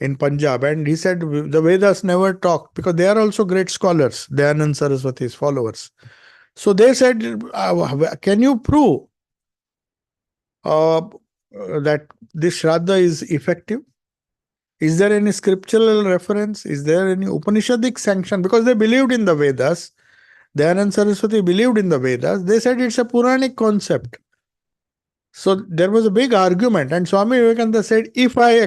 in Punjab. And he said the Vedas never talk, because they are also great scholars, Dayanand Saraswati's followers. So they said, can you prove that this Shraddha is effective? Is there any scriptural reference? Is there any Upanishadic sanction? Because they believed in the Vedas. Dayanand Saraswati believed in the Vedas. They said it's a Puranic concept. So there was a big argument. And Swami Vivekananda said, if I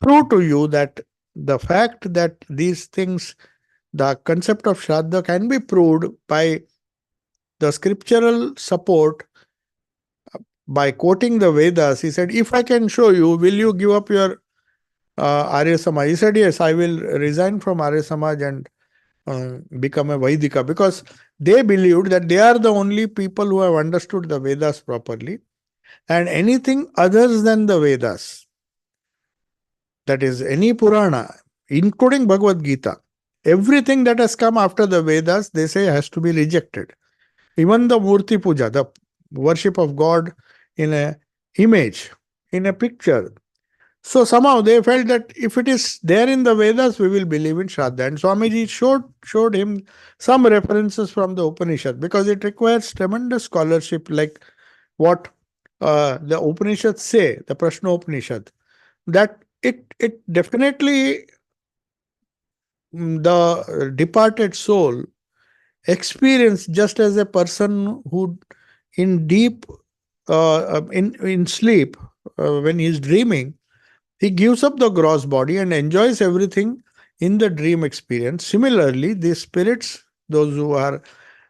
prove to you that the fact that these things, the concept of Shraddha can be proved by the scriptural support, by quoting the Vedas, he said, if I can show you, will you give up your Arya Samaj? He said, yes, I will resign from Arya Samaj and become a Vaidika, because they believed that they are the only people who have understood the Vedas properly, and anything other than the Vedas, that is any Purana, including Bhagavad Gita, everything that has come after the Vedas, they say has to be rejected. Even the Murti Puja, the worship of God in a image, in a picture. So somehow they felt that if it is there in the Vedas, we will believe in Shraddha. And Swamiji showed him some references from the Upanishad, because it requires tremendous scholarship, like what the Upanishads say, the Prashna Upanishad, that it definitely, the departed soul experience, just as a person who in deep in sleep, when he is dreaming, he gives up the gross body and enjoys everything in the dream experience. Similarly, these spirits, those who are,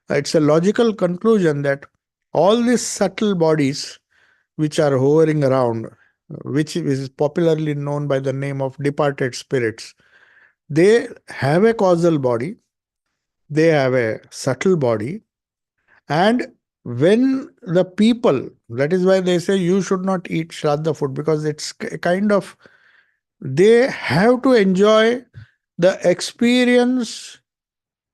it's a logical conclusion that all these subtle bodies which are hovering around, which is popularly known by the name of departed spirits, they have a causal body, they have a subtle body, and when the people, that is why they say you should not eat Shraddha food, because it's kind of, they have to enjoy the experience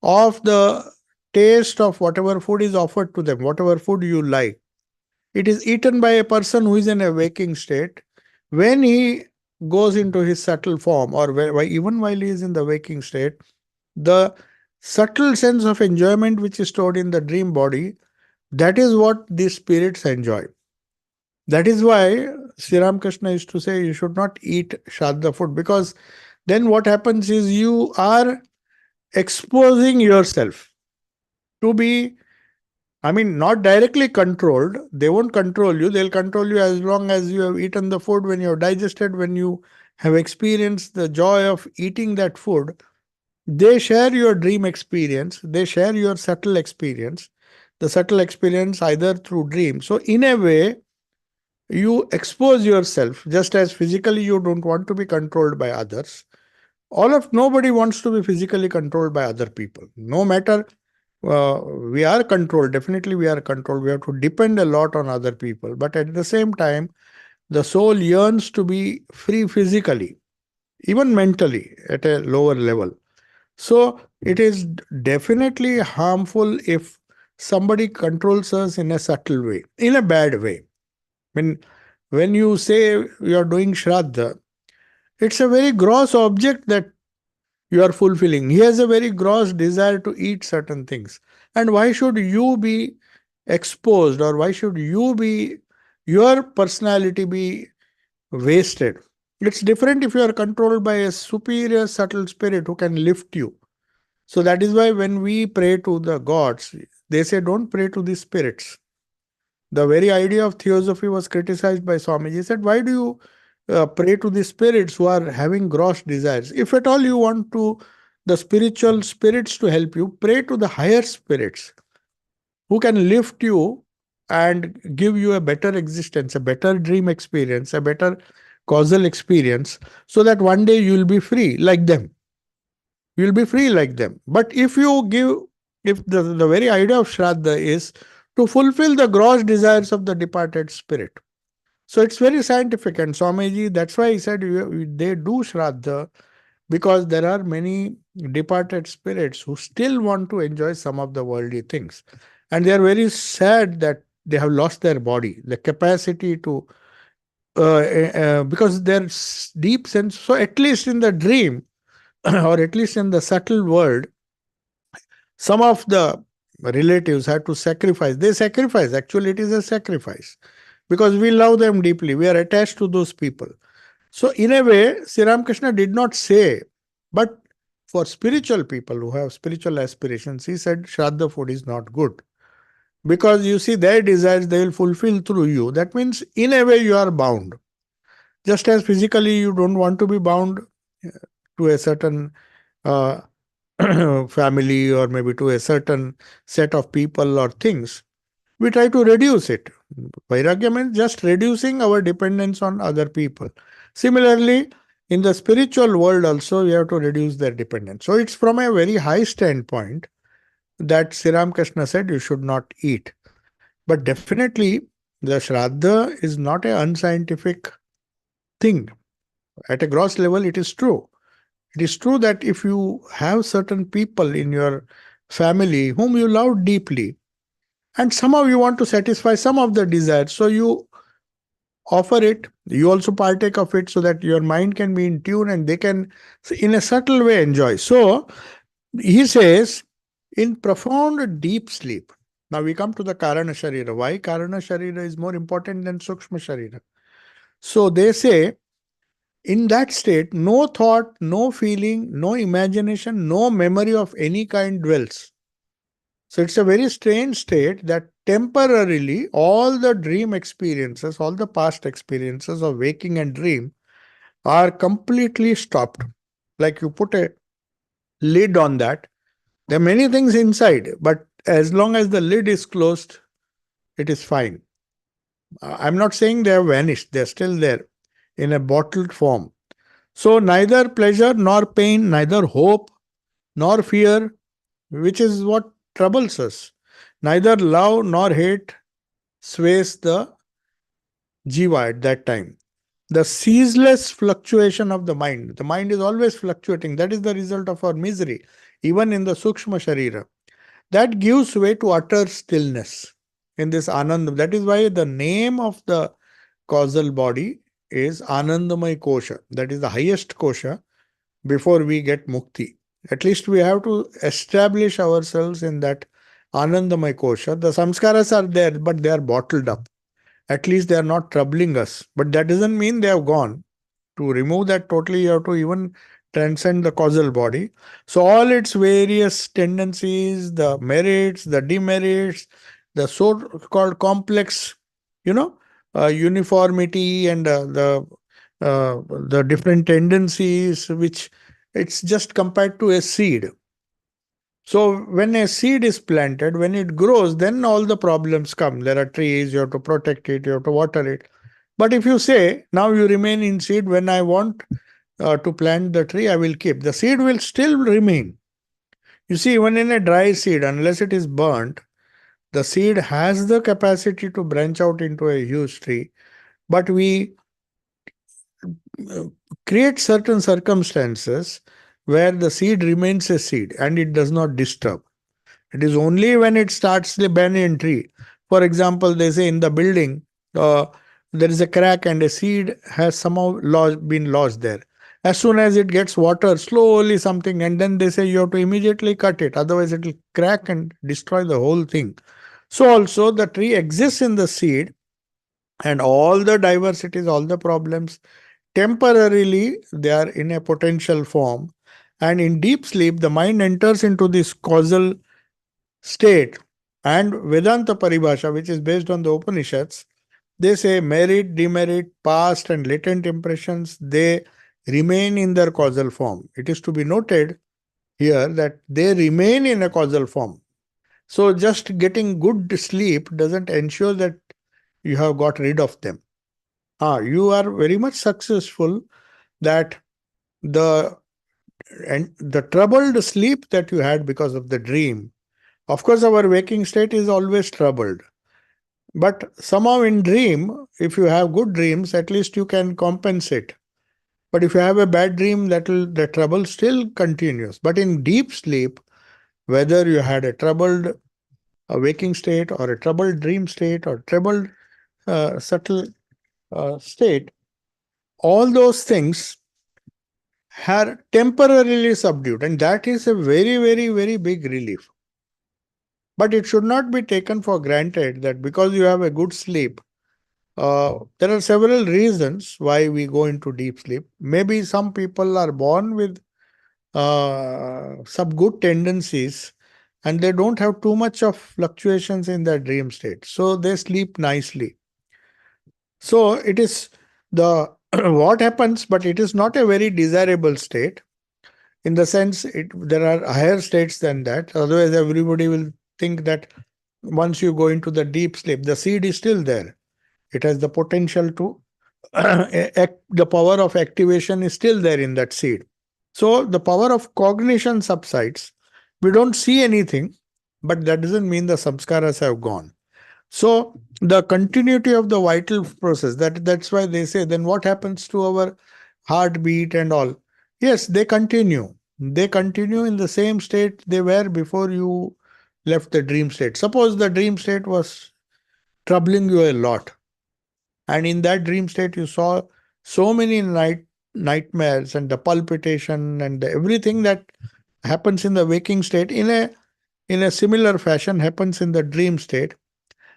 of the taste of whatever food is offered to them, whatever food you like. It is eaten by a person who is in a waking state. When he goes into his subtle form, or even while he is in the waking state, the subtle sense of enjoyment which is stored in the dream body, that is what these spirits enjoy. That is why Sri Ramakrishna used to say you should not eat Shraddha food, because then what happens is you are exposing yourself to be, I mean, not directly controlled. They won't control you. They'll control you as long as you have eaten the food, when you have digested, when you have experienced the joy of eating that food. They share your dream experience, they share your subtle experience, the subtle experience either through dream. So, in a way, you expose yourself just as physically you don't want to be controlled by others. Nobody wants to be physically controlled by other people. No matter we are controlled, definitely we are controlled. We have to depend a lot on other people. But at the same time, the soul yearns to be free physically, even mentally at a lower level. So it is definitely harmful if somebody controls us in a subtle way, in a bad way. When when you say you are doing Shraddha, it's a very gross object that you are fulfilling. He has a very gross desire to eat certain things. And why should you be exposed, or why should your personality be wasted? It's different if you are controlled by a superior subtle spirit who can lift you. So that is why when we pray to the gods, they say don't pray to the spirits. The very idea of theosophy was criticized by Swami. He said, why do you pray to the spirits who are having gross desires? If at all you want the spiritual spirits to help you, pray to the higher spirits who can lift you and give you a better existence, a better dream experience, a better causal experience, so that one day you will be free like them. You will be free like them. But if the very idea of Shraddha is to fulfill the gross desires of the departed spirit. So it's very scientific. And Swamiji, that's why he said they do Shraddha, because there are many departed spirits who still want to enjoy some of the worldly things. And they are very sad that they have lost their body, the capacity to, because their deep sense, so at least in the dream, or at least in the subtle world, some of the relatives had to sacrifice. They sacrifice. Actually, it is a sacrifice because we love them deeply. We are attached to those people. So, in a way, Sri Ramakrishna did not say, but for spiritual people who have spiritual aspirations, he said Shraddha food is not good. Because you see, their desires they will fulfill through you. That means, in a way, you are bound. Just as physically you don't want to be bound to a certain uh, family, or maybe to a certain set of people or things, we try to reduce it. Vairagya means just reducing our dependence on other people. Similarly, in the spiritual world also, we have to reduce their dependence. So it's from a very high standpoint that Sri Ramakrishna said you should not eat. But definitely, the Shraddha is not an unscientific thing. At a gross level, it is true. It is true that if you have certain people in your family whom you love deeply, and somehow you want to satisfy some of the desires, so you offer it, you also partake of it, so that your mind can be in tune and they can, in a subtle way, enjoy. So, he says, in profound deep sleep. Now we come to the Karana Sharira. Why Karana Sharira is more important than Sukshma Sharira? So, they say, in that state, no thought, no feeling, no imagination, no memory of any kind dwells. So it's a very strange state that temporarily all the dream experiences, all the past experiences of waking and dream are completely stopped. Like you put a lid on that. There are many things inside, but as long as the lid is closed, it is fine. I'm not saying they have vanished, they're still there in a bottled form. So neither pleasure nor pain, neither hope nor fear, which is what troubles us, neither love nor hate sways the jiva at that time. The ceaseless fluctuation of the mind is always fluctuating. That is the result of our misery, even in the Sukshma Sharira. That gives way to utter stillness in this Anand. That is why the name of the causal body is Anandamay Kosha. That is the highest kosha before we get mukti. At least we have to establish ourselves in that Anandamay Kosha. The samskaras are there, but they are bottled up. At least they are not troubling us. But that doesn't mean they have gone. To remove that totally, you have to even transcend the causal body. So all its various tendencies, the merits, the demerits, the so-called complex, you know, uniformity and the different tendencies which It's just compared to a seed. So when a seed is planted, when it grows, then all the problems come. There are trees, you have to protect it, you have to water it. But if you say, now you remain in seed, when I want to plant the tree, I will keep. The seed will still remain. You see, even in a dry seed, unless it is burnt, the seed has the capacity to branch out into a huge tree. But we uh, create certain circumstances where the seed remains a seed and it does not disturb. It is only when it starts the banyan tree. For example, they say in the building, uh, there is a crack and a seed has somehow been lodged there. As soon as it gets water, slowly something, and then they say you have to immediately cut it, otherwise it will crack and destroy the whole thing. So also the tree exists in the seed, and all the diversities, all the problems, temporarily they are in a potential form. And in deep sleep, the mind enters into this causal state. And Vedanta Paribhasha, which is based on the Upanishads, they say merit, demerit, past, and latent impressions, they remain in their causal form. It is to be noted here that they remain in a causal form. So just getting good sleep doesn't ensure that you have got rid of them. You are very much successful that the the troubled sleep that you had because of the dream. Of course, our waking state is always troubled. But somehow in dream, if you have good dreams, at least you can compensate. But if you have a bad dream, the trouble still continues. But in deep sleep, whether you had a troubled waking state or a troubled dream state or troubled subtle state, all those things are temporarily subdued, and that is a very, very, very big relief. But it should not be taken for granted that because you have a good sleep, there are several reasons why we go into deep sleep. Maybe some people are born with some good tendencies and they don't have too much of fluctuations in their dream state. So they sleep nicely. So it is the what happens, but it is not a very desirable state in the sense there are higher states than that. Otherwise, everybody will think that once you go into the deep sleep, the seed is still there. It has the potential to, the power of activation is still there in that seed. So the power of cognition subsides. We don't see anything, but that doesn't mean the samskaras have gone. So the continuity of the vital process, that's why they say, then what happens to our heartbeat and all? Yes, they continue. They continue in the same state they were before you left the dream state. Suppose the dream state was troubling you a lot, and in that dream state you saw so many nightmares and the palpitation and everything that happens in the waking state in a similar fashion happens in the dream state.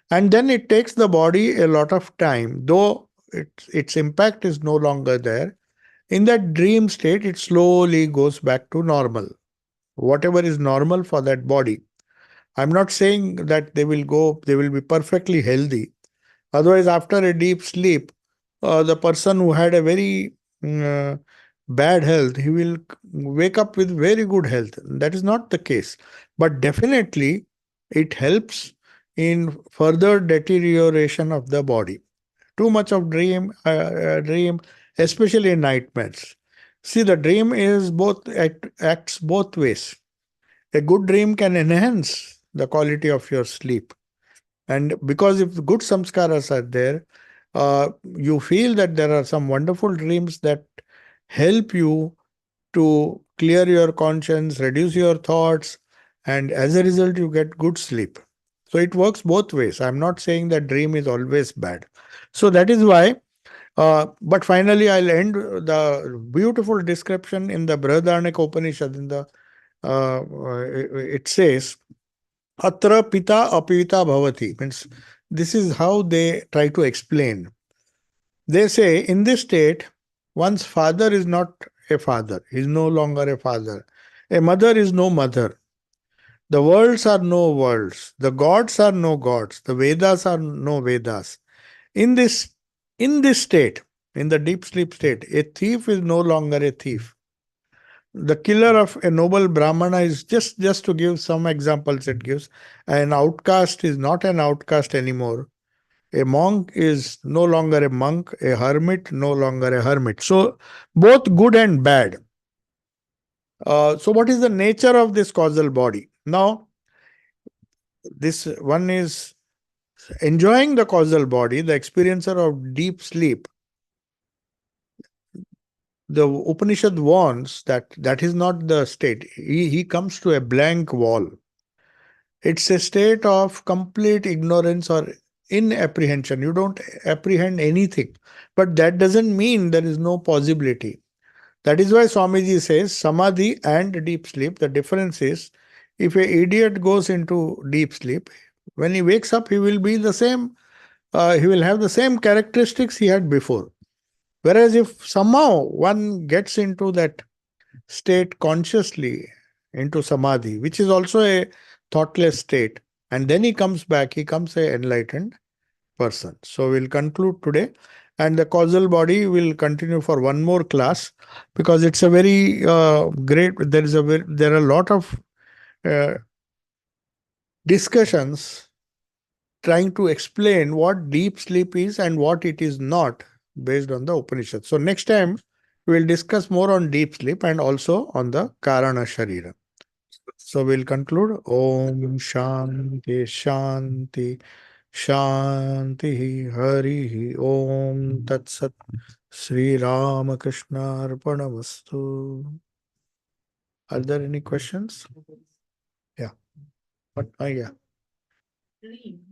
And then it takes the body a lot of time, though its impact is no longer there. In that dream state, it slowly goes back to normal, whatever is normal for that body. I'm not saying that they will be perfectly healthy. Otherwise, after a deep sleep, the person who had a very bad health, he will wake up with very good health. That is not the case. But definitely, it helps in further deterioration of the body. Too much of dream, especially in nightmares. See, the dream is acts both ways. A good dream can enhance the quality of your sleep. And because if good samskaras are there, you feel that there are some wonderful dreams that help you to clear your conscience, reduce your thoughts, and as a result, you get good sleep. So it works both ways. I'm not saying that dream is always bad. So that is why. But finally, I'll end the beautiful description in the Brihadaranyaka Upanishad. It says, Atra pita apita bhavati, means this is how they try to explain. They say in this state, one's father is not a father, he is no longer a father. A mother is no mother. The worlds are no worlds. The gods are no gods. The Vedas are no Vedas. In this in this state, in the deep sleep state, a thief is no longer a thief. The killer of a noble Brahmana is just to give some examples it gives. An outcast is not an outcast anymore. A monk is no longer a monk, a hermit no longer a hermit. So both good and bad. So what is the nature of this causal body? Now, this one is enjoying the causal body, the experiencer of deep sleep. The Upanishad warns that that is not the state. He comes to a blank wall. It's a state of complete ignorance or inapprehension. You don't apprehend anything. But that doesn't mean there is no possibility. That is why Swamiji says samadhi and deep sleep. The difference is if a idiot goes into deep sleep, when he wakes up, he will be the same. He will have the same characteristics he had before. Whereas if somehow one gets into that state consciously, into samadhi, which is also a thoughtless state, and then he comes back, he comes a enlightened person. So we'll conclude today, and the causal body will continue for one more class because it's a very great. There are a lot of uh, discussions trying to explain what deep sleep is and what it is not based on the Upanishad. So next time we'll discuss more on deep sleep and also on the Karana Sharira. So we'll conclude. Om Shanti Shanti Shanti Hari Om Tat Sat Sri Ramakrishna Arpanamastu. Are there any questions? Yeah. But yeah. Dreams.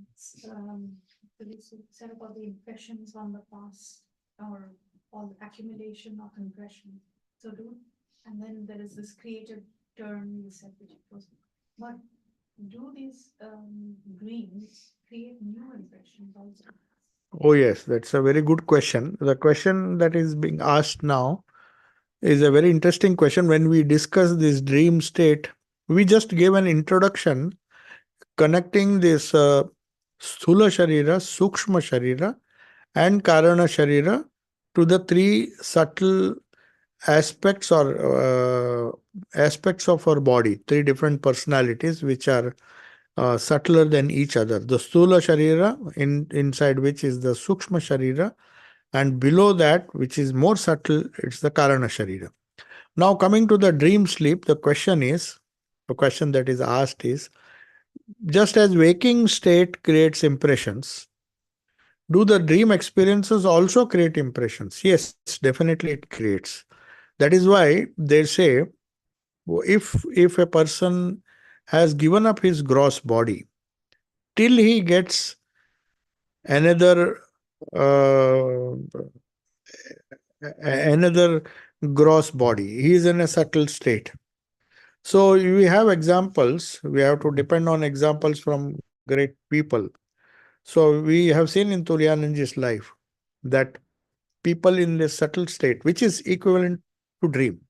You said about the impressions on the past or all the accumulation of impression. So and then there is this creative term you said, which was, but do these dreams create new impressions also? Oh, yes, that's a very good question. The question that is being asked now is a very interesting question. When we discuss this dream state, we just gave an introduction connecting this Sthula Sharira, Sukshma Sharira, and Karana Sharira to the three subtle aspects aspects of our body, three different personalities which are subtler than each other. The Sthula Sharira, inside which is the Sukshma Sharira, and below that, which is more subtle, it's the Karana Sharira. Now, coming to the dream sleep, the question that is asked is, just as waking state creates impressions, do the dream experiences also create impressions? Yes, definitely it creates. That is why they say, if a person has given up his gross body till he gets another uh, another gross body, he is in a subtle state. So we have examples. We have to depend on examples from great people. So we have seen in Turyananji's life that people in this subtle state, which is equivalent to dream.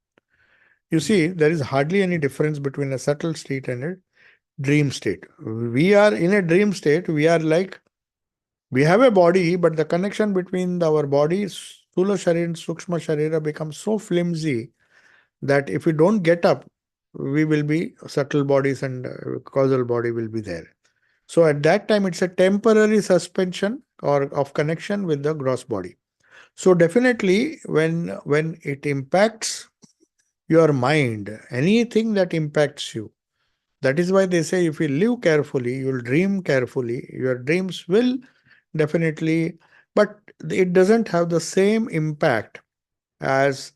You see, there is hardly any difference between a subtle state and a dream state. We are in a dream state. We are like, we have a body, but the connection between our bodies, Sthula Sharira and Sukshma Sharira, becomes so flimsy that if we don't get up, we will be subtle bodies and causal body will be there. So at that time, it's a temporary suspension or of connection with the gross body. So definitely, when it impacts your mind, anything that impacts you, that is why they say if you live carefully, you'll dream carefully. Your dreams will definitely, but it doesn't have the same impact as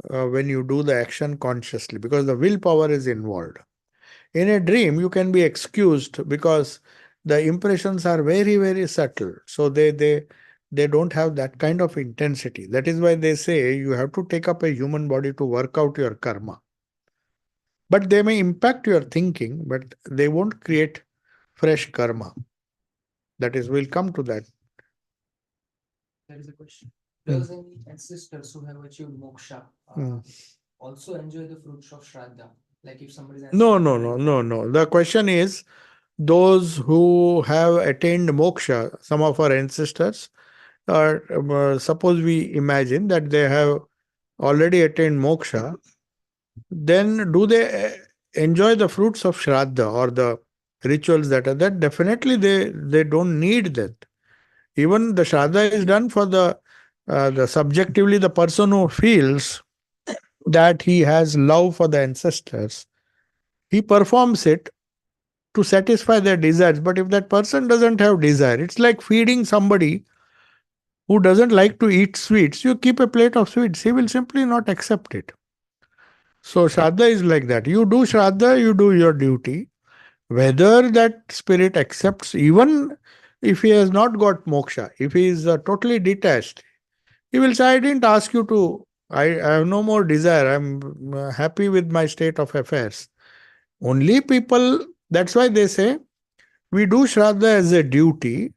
when you do the action consciously because the willpower is involved. In a dream, you can be excused because the impressions are very, very subtle. So they don't have that kind of intensity. That is why they say you have to take up a human body to work out your karma. But they may impact your thinking, but they won't create fresh karma. That is, we'll come to that. There is a question. Does any ancestors who have achieved moksha also enjoy the fruits of Shraddha? Like if somebody is No. The question is those who have attained moksha, some of our ancestors, suppose we imagine that they have already attained moksha, then do they enjoy the fruits of Shraddha or the rituals that are there? Definitely they don't need that. Even the Shraddha is done for the subjectively the person who feels that he has love for the ancestors. He performs it to satisfy their desires. But if that person doesn't have desire, it's like feeding somebody who doesn't like to eat sweets. You keep a plate of sweets, he will simply not accept it. So Shraddha is like that. You do Shraddha, you do your duty. Whether that spirit accepts, even if he has not got moksha, if he is totally detached, he will say, I didn't ask you to, I have no more desire. I'm happy with my state of affairs. Only people, that's why they say, we do Shraddha as a duty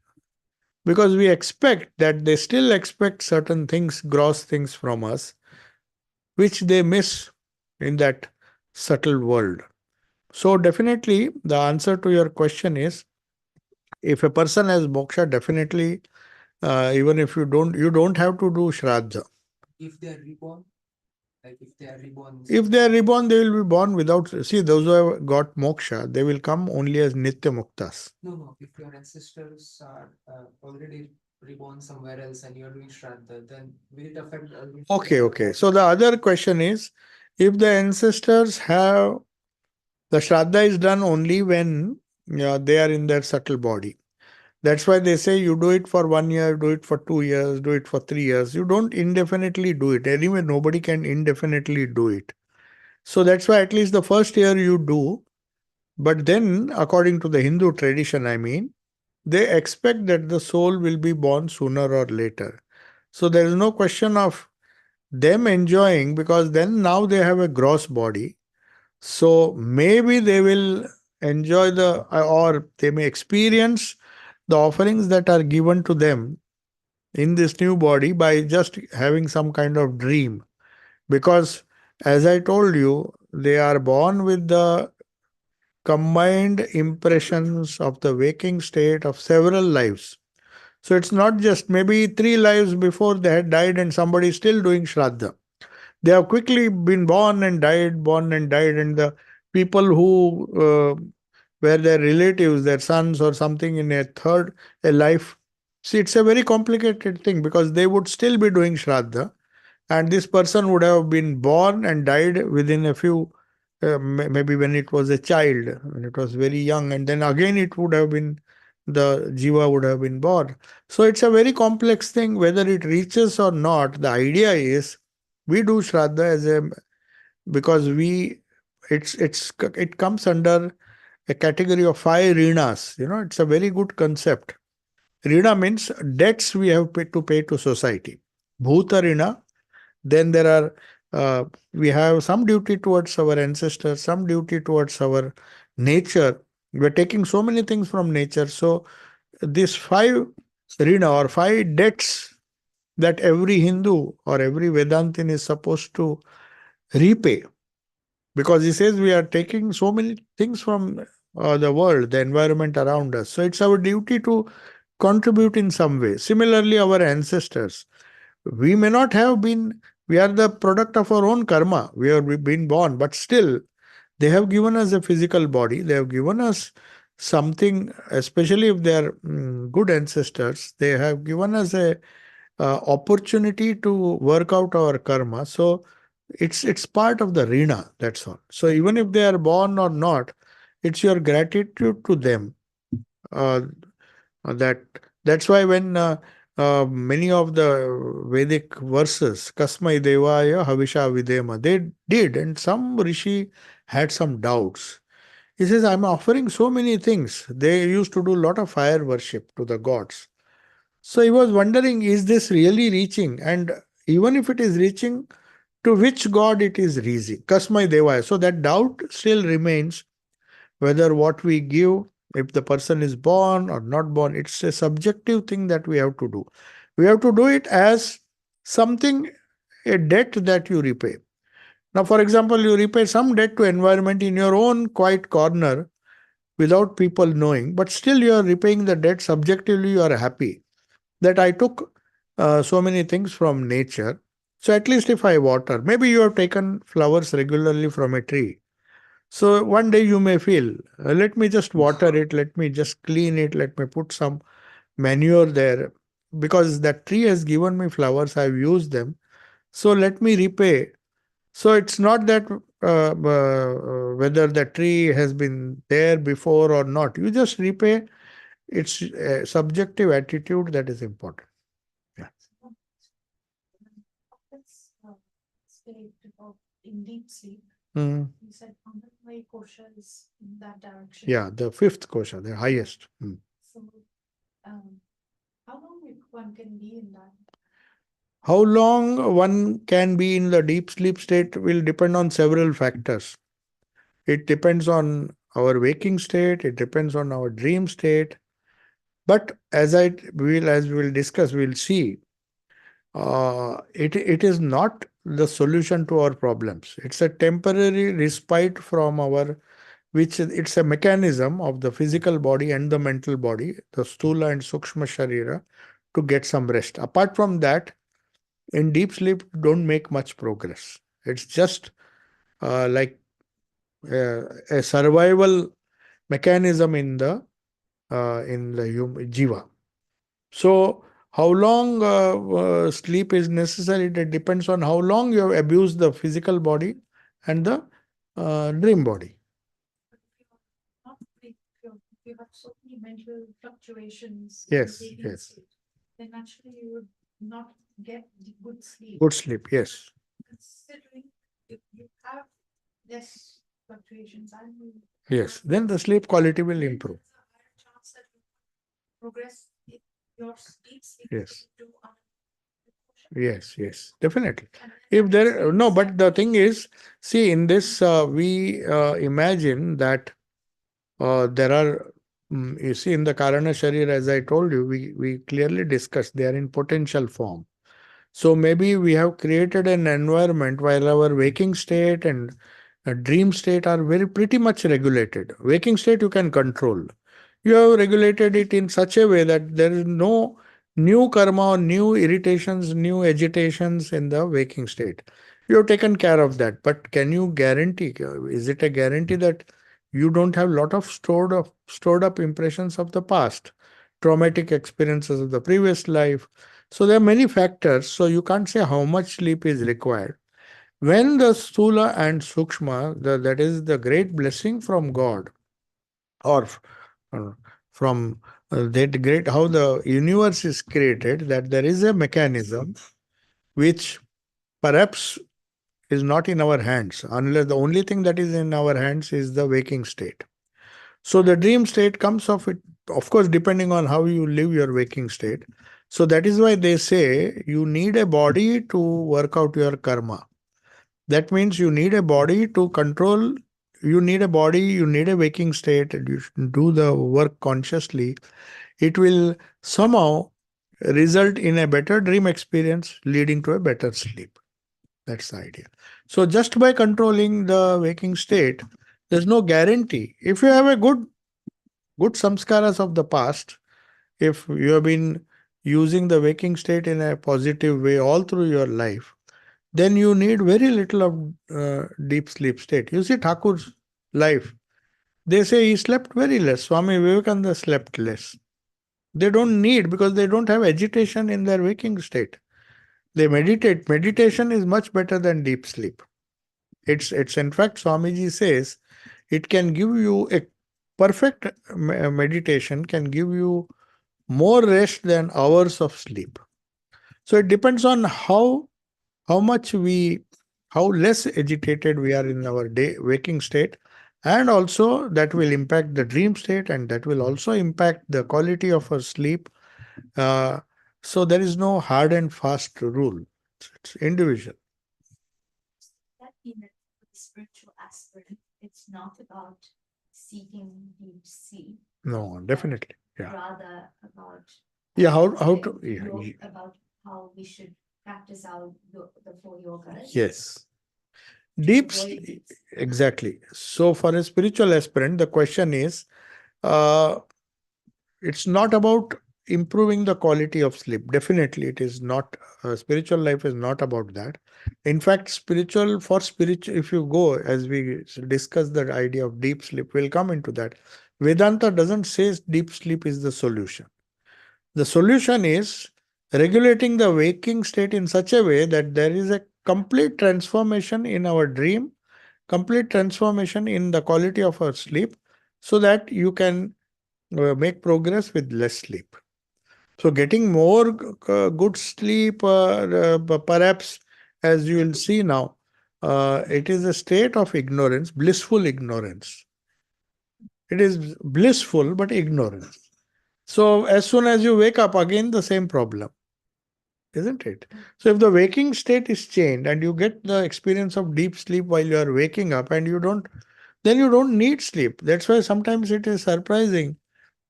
because we expect that they still expect certain things, gross things from us, which they miss in that subtle world. So, definitely, the answer to your question is if a person has moksha, definitely, even if you don't have to do Shraddha. If they are reborn, like if they are reborn. If they are reborn, they will be born without. See, those who have got moksha, they will come only as Nitya Muktas. No. If your ancestors are already reborn somewhere else and you are doing Shraddha, then will it affect? Okay. So the other question is, if the ancestors have the Shraddha is done only when they are in their subtle body. That's why they say you do it for 1 year, do it for 2 years, do it for 3 years. You don't indefinitely do it. Anyway, nobody can indefinitely do it. So that's why at least the first year you do. But then, according to the Hindu tradition, I mean, they expect that the soul will be born sooner or later. So there is no question of them enjoying because then now they have a gross body. So maybe they will enjoy or they may experience the offerings that are given to them in this new body by just having some kind of dream. Because as I told you, they are born with the combined impressions of the waking state of several lives. So it's not just maybe 3 lives before they had died and somebody is still doing Shraddha. They have quickly been born and died, and the people who were their relatives, their sons or something in a life. See, it's a very complicated thing because they would still be doing Shraddha, and this person would have been born and died within a few, maybe when it was a child, when it was very young, and then again it would have been the jiva would have been born. So it's a very complex thing whether it reaches or not. The idea is we do Shraddha as a because it comes under a category of 5 rinas. It's a very good concept. Rina means debts we have to pay to society. Bhuta rina, then there are we have some duty towards our ancestors, some duty towards our nature. We're taking so many things from nature. So these 5 rina or 5 debts that every Hindu or every Vedantin is supposed to repay, because he says we are taking so many things from the world, the environment around us. So it's our duty to contribute in some way. Similarly, our ancestors, we may not have been, we are the product of our own karma. We've been born, but still, they have given us a physical body. They have given us something, especially if they are good ancestors, they have given us a opportunity to work out our karma. So it's part of the rina. That's all. So even if they are born or not, it's your gratitude to them. Uh, that that's why when many of the Vedic verses, Kasmai Devaya Havisha Videma, they did, and some rishi had some doubts. He says, I'm offering so many things. They used to do a lot of fire worship to the gods. So he was wondering, is this really reaching? And even if it is reaching, to which god it is reaching? Kasmai Devaya. So that doubt still remains whether what we give, if the person is born or not born, it's a subjective thing that we have to do. We have to do it as something, a debt that you repay. Now, for example, you repay some debt to environment in your own quiet corner without people knowing, but still you are repaying the debt. Subjectively, you are happy that I took so many things from nature. So at least if I water, maybe you have taken flowers regularly from a tree. So one day you may feel, let me just water it, let me just clean it, let me put some manure there. Because that tree has given me flowers, I've used them. So let me repay. So it's not that whether the tree has been there before or not. You just repay. It's a subjective attitude that is important. Yeah. Let's state about in deep sleep. Mm. You said Amritmay kosha is in that direction. Yeah, the fifth kosha, the highest. Mm. So, how long one can be in that? How long one can be in the deep sleep state will depend on several factors. It depends on our waking state, it depends on our dream state. But as we will discuss, we'll see, it is not the solution to our problems. It's a temporary respite from our, which it's a mechanism of the physical body and the mental body, the stula and sukshma sharira, to get some rest. Apart from that, in deep sleep, don't make much progress. It's just like a survival mechanism in the jiva. So, how long sleep is necessary? It depends on how long you have abused the physical body and the dream body. But if you're not free, if you have so many mental fluctuations Yes, in the yes. state, then naturally you would not get the good sleep. Good sleep, yes. Considering if you have less fluctuations and you Yes. Then the sleep quality will then improve. there's a higher chance that you progress in your deep sleep Yes. into Yes, yes, definitely. and If then there, no, experience but the thing is, see, in this, we imagine that there are, you see, in the Karana Sharir, as I told you, we clearly discussed they are in potential form. So maybe we have created an environment while our waking state and dream state are very pretty much regulated. Waking state you can control. You have regulated it in such a way that there is no new karma or new irritations, new agitations in the waking state. You have taken care of that. But can you guarantee, is it a guarantee that you don't have a lot of stored up impressions of the past, traumatic experiences of the previous life? So there are many factors. So you can't say how much sleep is required. When the Stula and Sukshma, that is the great blessing from God, or uh, from that great, how the universe is created, that there is a mechanism which perhaps is not in our hands, unless the only thing that is in our hands is the waking state. So the dream state comes of it, of course, depending on how you live your waking state. So that is why they say you need a body to work out your karma. That means you need a body to control. You need a body, you need a waking state, and you should do the work consciously. It will somehow result in a better dream experience, leading to a better sleep. That's the idea. So just by controlling the waking state, there's no guarantee. If you have a good samskaras of the past, if you have been using the waking state in a positive way all through your life, then you need very little of deep sleep state. You see Thakur's life. They say he slept very less. Swami Vivekananda slept less. They don't need, because they don't have agitation in their waking state. They meditate. Meditation is much better than deep sleep. It's in fact, Swamiji says it can give you a perfect meditation can give you more rest than hours of sleep. So it depends on how much how less agitated we are in our day waking state, and also that will impact the dream state, and that will also impact the quality of our sleep. uh, so there is no hard and fast rule. It's individual. That mean that for the spiritual aspirant, it's not about seeking deep sleep, No, definitely. Yeah. rather about Yeah, how to, about how we should practice our the four yogas. yes. to Deep avoid sleep, exactly. So for a spiritual aspirant, the question is, uh, it's not about improving the quality of sleep. Definitely, it is not, spiritual life is not about that. In fact, spiritual, if you go, as we discuss the idea of deep sleep, we'll come into that. Vedanta doesn't say deep sleep is the solution. The solution is regulating the waking state in such a way that there is a complete transformation in our dream, complete transformation in the quality of our sleep, so that you can make progress with less sleep. So, getting more good sleep, perhaps, as you will see now, it is a state of ignorance, blissful ignorance. It is blissful but ignorance. So, as soon as you wake up, again the same problem, isn't it? So, if the waking state is changed and you get the experience of deep sleep while you are waking up, and then you don't need sleep. That's why sometimes it is surprising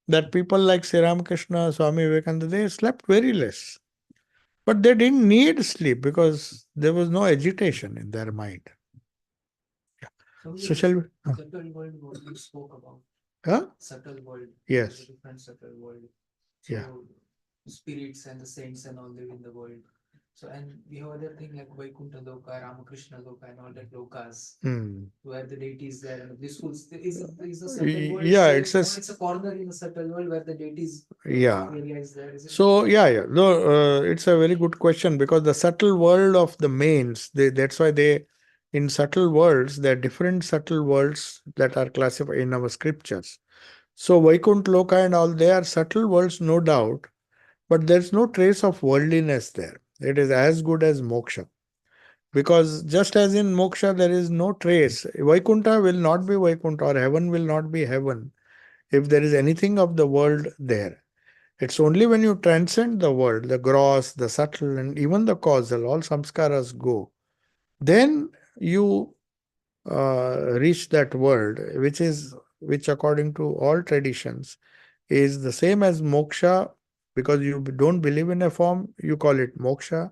that people like Sri Ramakrishna, Swami Vivekananda, they slept very less. But they didn't need sleep because there was no agitation in their mind. So So shall we? subtle world what you spoke about. Huh? Subtle world. Yes. There's a different subtle world. So Yeah. spirits and the saints and all live in the world. So and we have other thing like Vaikuntha Loka, Ramakrishna Loka and all that lokas Hmm. where the deity is there and blissful is a subtle world. Yeah, same, it's a or it's a corner in the subtle world where the deity's yeah. area is there. Is it? So yeah. No, it's a very good question, because the subtle world of the mains, that's why they, in subtle worlds, there are different subtle worlds that are classified in our scriptures. So Vaikuntha Loka and all, they are subtle worlds, no doubt, but there's no trace of worldliness there. It is as good as moksha. Because just as in moksha, there is no trace. Vaikuntha will not be Vaikuntha, or heaven will not be heaven, if there is anything of the world there. It's only when you transcend the world, the gross, the subtle, and even the causal, all samskaras go, then you reach that world, which according to all traditions is the same as moksha. Because you don't believe in a form, you call it moksha.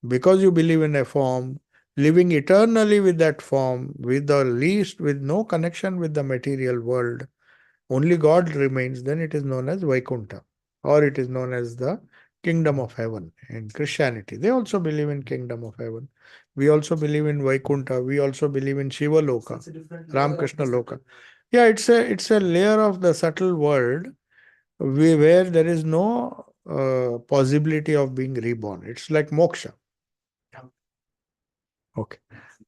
Because you believe in a form, living eternally with that form, with no connection with the material world, only God remains, then it is known as Vaikuntha, or it is known as the kingdom of heaven. In Christianity, they also believe in kingdom of heaven. We also believe in Vaikuntha. We also believe in Shiva So Loka, it's a different layer of Ramakrishna the subtle Loka. world. Yeah, it's a layer of the subtle world, where there is no possibility of being reborn. It's like moksha. Okay.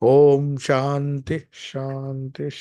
Om Shanti Shanti